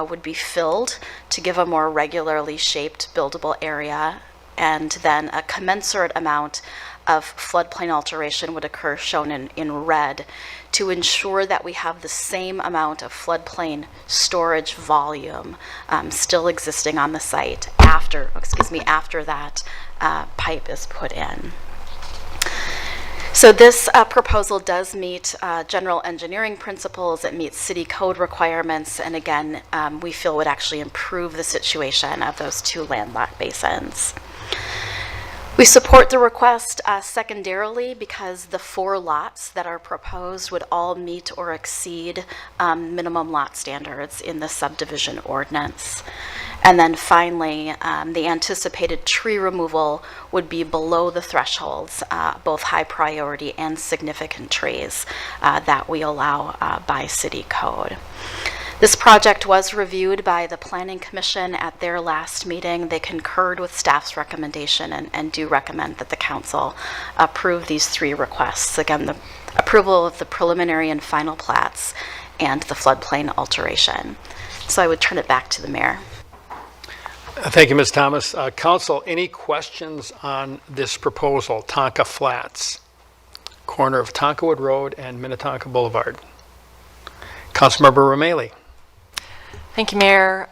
Speaker 17: would be filled to give a more regularly shaped buildable area, and then a commensurate amount of floodplain alteration would occur, shown in red, to ensure that we have the same amount of floodplain storage volume still existing on the site after that pipe is put in. So this proposal does meet general engineering principles, it meets city code requirements, and again, we feel would actually improve the situation of those two landlocked basins. We support the request secondarily because the 4 lots that are proposed would all meet or exceed minimum lot standards in the subdivision ordinance. And then finally, the anticipated tree removal would be below the thresholds, both high priority and significant trees that we allow by city code. This project was reviewed by the Planning Commission at their last meeting. They concurred with staff's recommendation and do recommend that the council approve these 3 requests. Again, the approval of the preliminary and final plats and the floodplain alteration. So I would turn it back to the mayor.
Speaker 1: Thank you, Ms. Thomas. Council, any questions on this proposal, Tonka Flats, corner of Tonkawood Road and Minnetonka Boulevard? Councilmember Romali.
Speaker 8: Thank you, Mayor.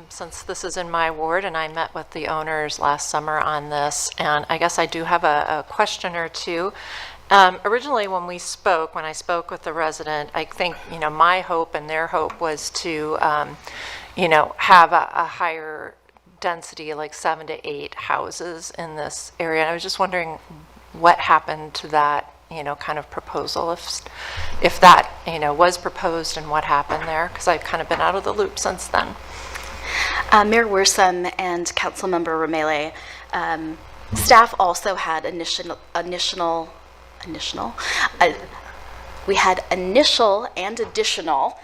Speaker 8: Since this is in my ward, and I met with the owners last summer on this, and I guess I do have a question or two. Originally, when I spoke with the resident, I think, my hope and their hope was to, have a higher density, like 7 to 8 houses in this area. And I was just wondering what happened to that, kind of proposal, if that, was proposed and what happened there, because I've kind of been out of the loop since then.
Speaker 17: Mayor Werson and Councilmember Romali, staff also had we had initial and additional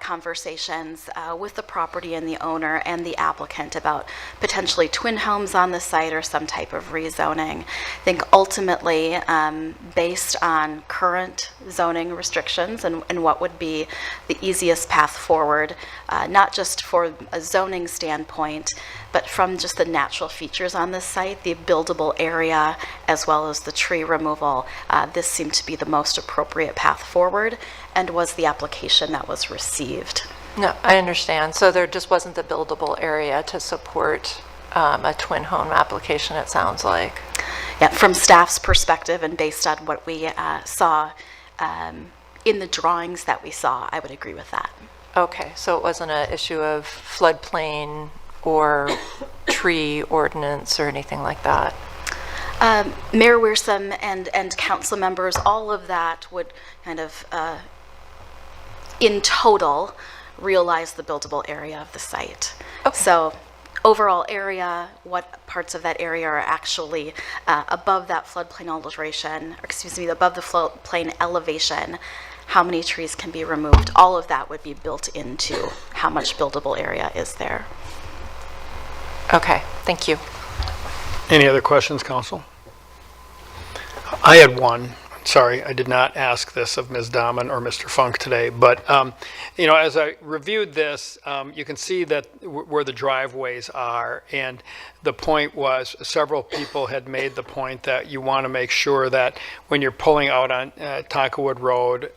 Speaker 17: conversations with the property and the owner and the applicant about potentially twin homes on the site or some type of rezoning. I think ultimately, based on current zoning restrictions and what would be the easiest path forward, not just for a zoning standpoint, but from just the natural features on this site, the buildable area, as well as the tree removal, this seemed to be the most appropriate path forward and was the application that was received.
Speaker 8: No, I understand. So there just wasn't the buildable area to support a twin home application, it sounds like.
Speaker 17: Yeah, from staff's perspective and based on what we saw in the drawings that we saw, I would agree with that.
Speaker 8: Okay, so it wasn't an issue of floodplain or tree ordinance or anything like that?
Speaker 17: Mayor Wearsome and council members, all of that would kind of, in total, realize the buildable area of the site. Okay. So overall area, what parts of that area are actually above that floodplain alteration, or excuse me, above the floodplain elevation, how many trees can be removed, all of that would be built into how much buildable area is there.
Speaker 8: Okay, thank you.
Speaker 1: Any other questions, Council? I had one. Sorry, I did not ask this of Ms. Dahman or Mr. Funk today, but as I reviewed this, you can see that where the driveways are, and the point was several people had made the point that you want to make sure that when you're pulling out on Tonkawood Road,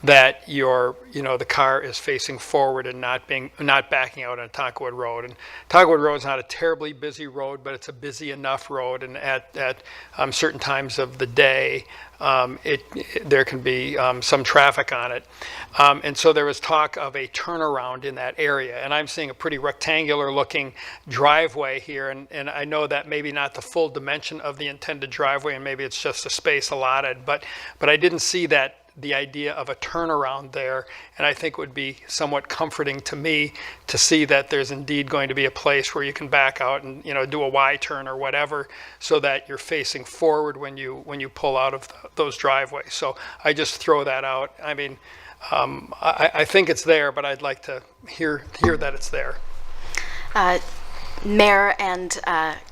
Speaker 1: that the car is facing forward and not backing out on Tonkawood Road. And Tonkawood Road is not a terribly busy road, but it's a busy enough road, and at certain times of the day, there can be some traffic on it. And so there was talk of a turnaround in that area, and I'm seeing a pretty rectangular looking driveway here, and I know that maybe not the full dimension of the intended driveway, and maybe it's just a space allotted, but I didn't see the idea of a turnaround there, and I think it would be somewhat comforting to me to see that there's indeed going to be a place where you can back out and do a Y turn or whatever, so that you're facing forward when you pull out of those driveways. So I just throw that out. I mean, I think it's there, but I'd like to hear that it's there.
Speaker 17: Mayor and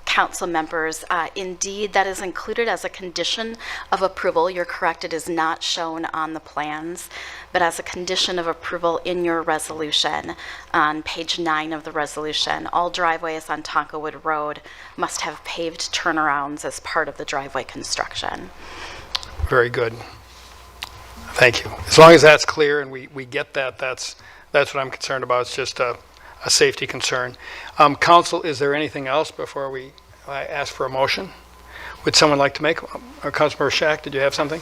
Speaker 17: council members, indeed, that is included as a condition of approval. You're correct, it is not shown on the plans, but as a condition of approval in your resolution, on page 9 of the resolution, all driveways on Tonkawood Road must have paved turnarounds as part of the driveway construction.
Speaker 1: Very good. Thank you. As long as that's clear and we get that, that's what I'm concerned about. It's just a safety concern. Council, is there anything else before I ask for a motion? Would someone like to make, Councilmember Shack, did you have something?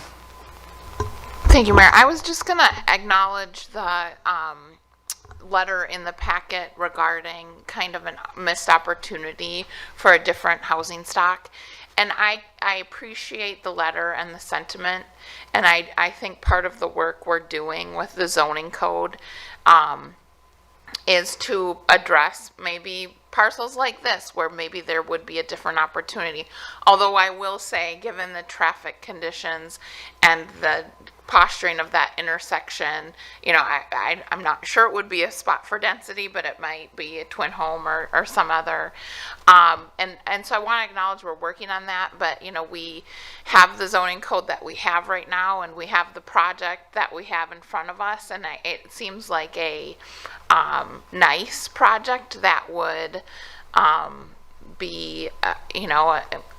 Speaker 7: Thank you, Mayor. I was just going to acknowledge the letter in the packet regarding kind of a missed opportunity for a different housing stock. And I appreciate the letter and the sentiment, and I think part of the work we're doing with the zoning code is to address maybe parcels like this where maybe there would be a different opportunity. Although I will say, given the traffic conditions and the posturing of that intersection, I'm not sure it would be a spot for density, but it might be a twin home or some other. And so I want to acknowledge we're working on that, but we have the zoning code that we have right now, and we have the project that we have in front of us, and it seems like a nice project that would be,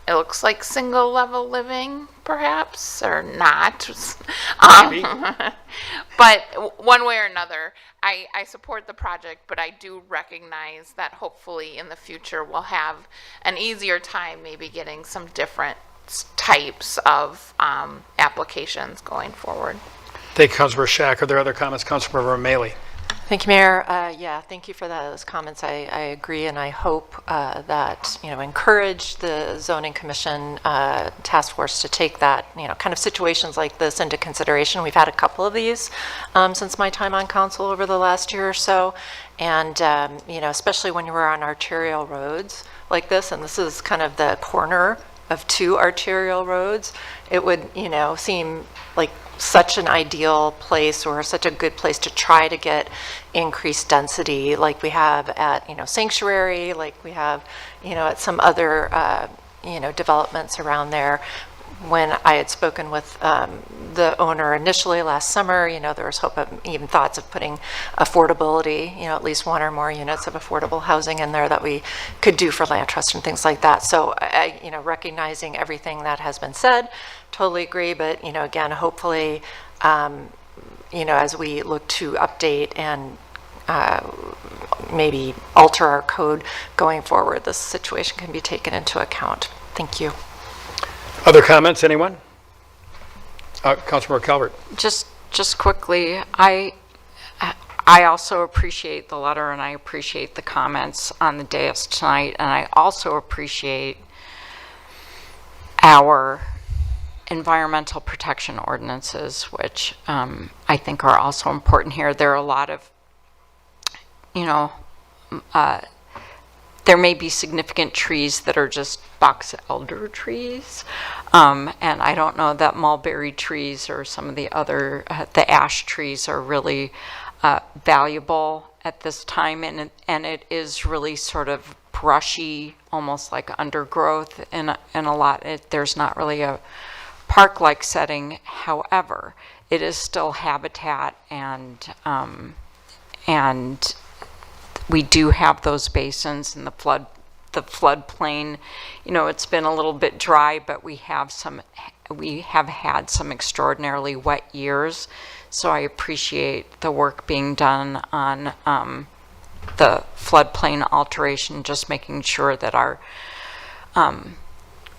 Speaker 7: it looks like single level living, perhaps, or not. But one way or another, I support the project, but I do recognize that hopefully in the future we'll have an easier time maybe getting some different types of applications going forward.
Speaker 1: Thank you, Councilmember Shack. Are there other comments? Councilmember O'Malley.
Speaker 8: Thank you, Mayor. Yeah, thank you for those comments. I agree, and I hope that, encourage the Zoning Commission task force to take that, kind of situations like this into consideration. We've had a couple of these since my time on council over the last year or so, and, especially when you were on arterial roads like this, and this is kind of the corner of two arterial roads, it would, seem like such an ideal place or such a good place to try to get increased density like we have at, Sanctuary, like we have, at some other, developments around there. When I had spoken with the owner initially last summer, there was hope of even thoughts of putting affordability, at least one or more units of affordable housing in there that we could do for land trust and things like that. So, recognizing everything that has been said, totally agree. But, again, hopefully, as we look to update and maybe alter our code going forward, this situation can be taken into account. Thank you.
Speaker 1: Other comments, anyone? Councilmember Calvert.
Speaker 3: Just quickly, I also appreciate the letter, and I appreciate the comments on the dais tonight, and I also appreciate our environmental protection ordinances, which I think are also important here. There are a lot of, there may be significant trees that are just box elder trees, and I don't know that mulberry trees or some of the other, the ash trees are really valuable at this time, and it is really sort of brushy, almost like undergrowth in a lot. There's not really a park-like setting. However, it is still habitat, and we do have those basins in the floodplain. It's been a little bit dry, but we have had some extraordinarily wet years So I appreciate the work being done on the floodplain alteration, just making sure that our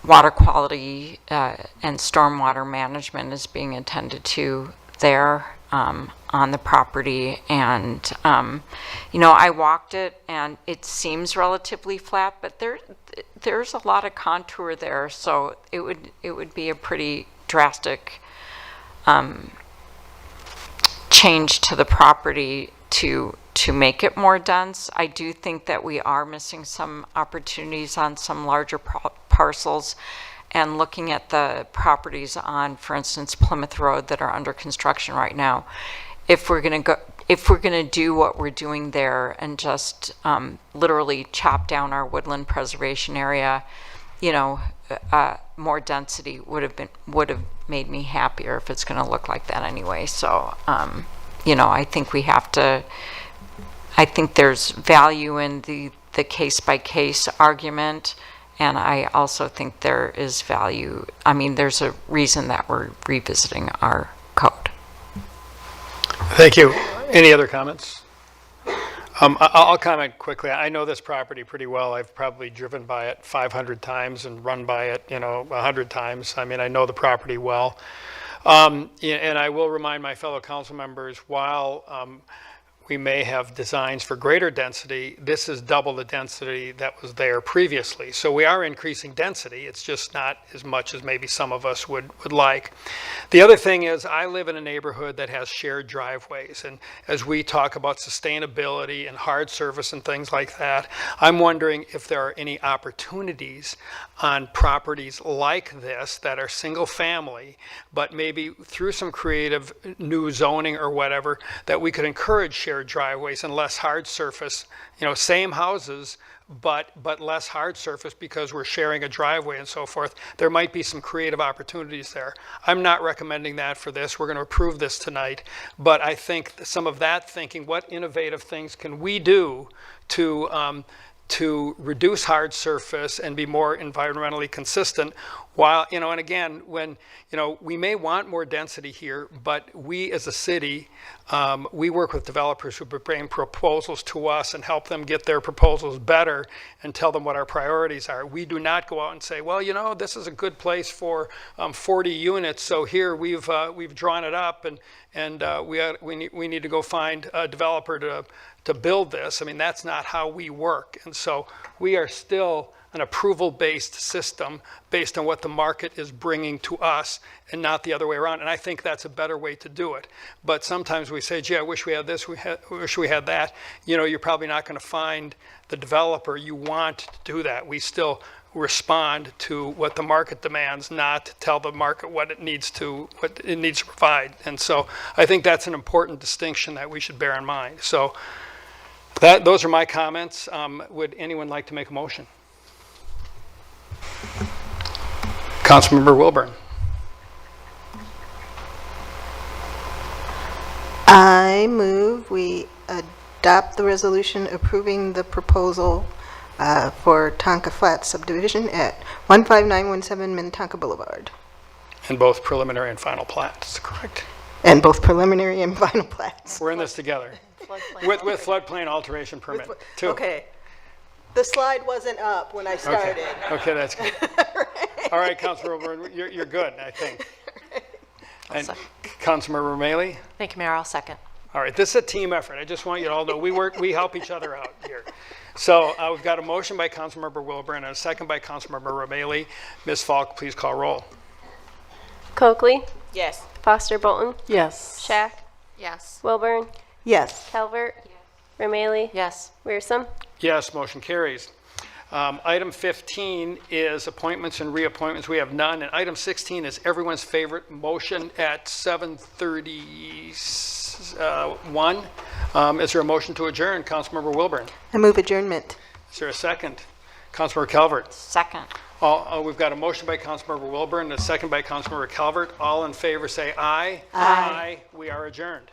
Speaker 3: water quality and stormwater management is being attended to there on the property. And, I walked it and it seems relatively flat, but there's a lot of contour there. So it would be a pretty drastic change to the property to make it more dense. I do think that we are missing some opportunities on some larger parcels, and looking at the properties on, for instance, Plymouth Road that are under construction right now. If we're going to do what we're doing there and just literally chop down our woodland preservation area, more density would have made me happier if it's going to look like that anyway. So, I think we have to. I think there's value in the case-by-case argument, and I also think there is value. I mean, there's a reason that we're revisiting our code.
Speaker 1: Thank you. Any other comments? I'll comment quickly. I know this property pretty well. I've probably driven by it 500 times and run by it, 100 times. I mean, I know the property well. And I will remind my fellow council members, while we may have designs for greater density, this is double the density that was there previously. So we are increasing density. It's just not as much as maybe some of us would like. The other thing is, I live in a neighborhood that has shared driveways. And as we talk about sustainability and hard surface and things like that, I'm wondering if there are any opportunities on properties like this that are single family, but maybe through some creative new zoning or whatever, that we could encourage shared driveways and less hard surface, same houses, but less hard surface because we're sharing a driveway and so forth. There might be some creative opportunities there. I'm not recommending that for this. We're going to approve this tonight. But I think some of that thinking, what innovative things can we do to reduce hard surface and be more environmentally consistent, while, and again, when, we may want more density here, but we as a city, we work with developers who bring proposals to us and help them get their proposals better and tell them what our priorities are. We do not go out and say, well, this is a good place for 40 units, so here we've drawn it up, and we need to go find a developer to build this. I mean, that's not how we work. And so we are still an approval-based system based on what the market is bringing to us and not the other way around. And I think that's a better way to do it. But sometimes we say, gee, I wish we had this, wish we had that. You're probably not going to find the developer you want to do that. We still respond to what the market demands, not tell the market what it needs to provide. And so I think that's an important distinction that we should bear in mind. So those are my comments. Would anyone like to make a motion? Councilmember Wilburn.
Speaker 6: I move we adopt the resolution approving the proposal for Tonka Flats subdivision at 15917 Minnetonka Boulevard.
Speaker 1: And both preliminary and final plats, correct?
Speaker 6: And both preliminary and final plats.
Speaker 1: We're in this together. With floodplain alteration permit, too.
Speaker 6: Okay. The slide wasn't up when I started.
Speaker 1: Okay, that's good. All right, Councilmember Wilburn, you're good, I think. And Councilmember Romali?
Speaker 8: Thank you, Mayor. I'll second.
Speaker 1: All right, this is a team effort. I just want you to all know we help each other out here. So we've got a motion by Councilmember Wilburn and a second by Councilmember Romali. Ms. Falk, please call roll.
Speaker 2: Coakley,
Speaker 12: Yes.
Speaker 2: Foster Bolton,
Speaker 13: Yes.
Speaker 2: Shack,
Speaker 7: Yes.
Speaker 2: Wilburn,
Speaker 6: Yes.
Speaker 2: Calvert, Romali,
Speaker 8: Yes.
Speaker 2: Wearsome.
Speaker 1: Yes, motion carries. Item 15 is appointments and reappointments. We have none. And item 16 is everyone's favorite motion at 7:31. Is there a motion to adjourn? Councilmember Wilburn.
Speaker 6: I move adjournment.
Speaker 1: Is there a second? Councilmember Calvert.
Speaker 3: Second.
Speaker 1: We've got a motion by Councilmember Wilburn and a second by Councilmember Calvert. All in favor say aye.
Speaker 6: Aye.
Speaker 1: We are adjourned.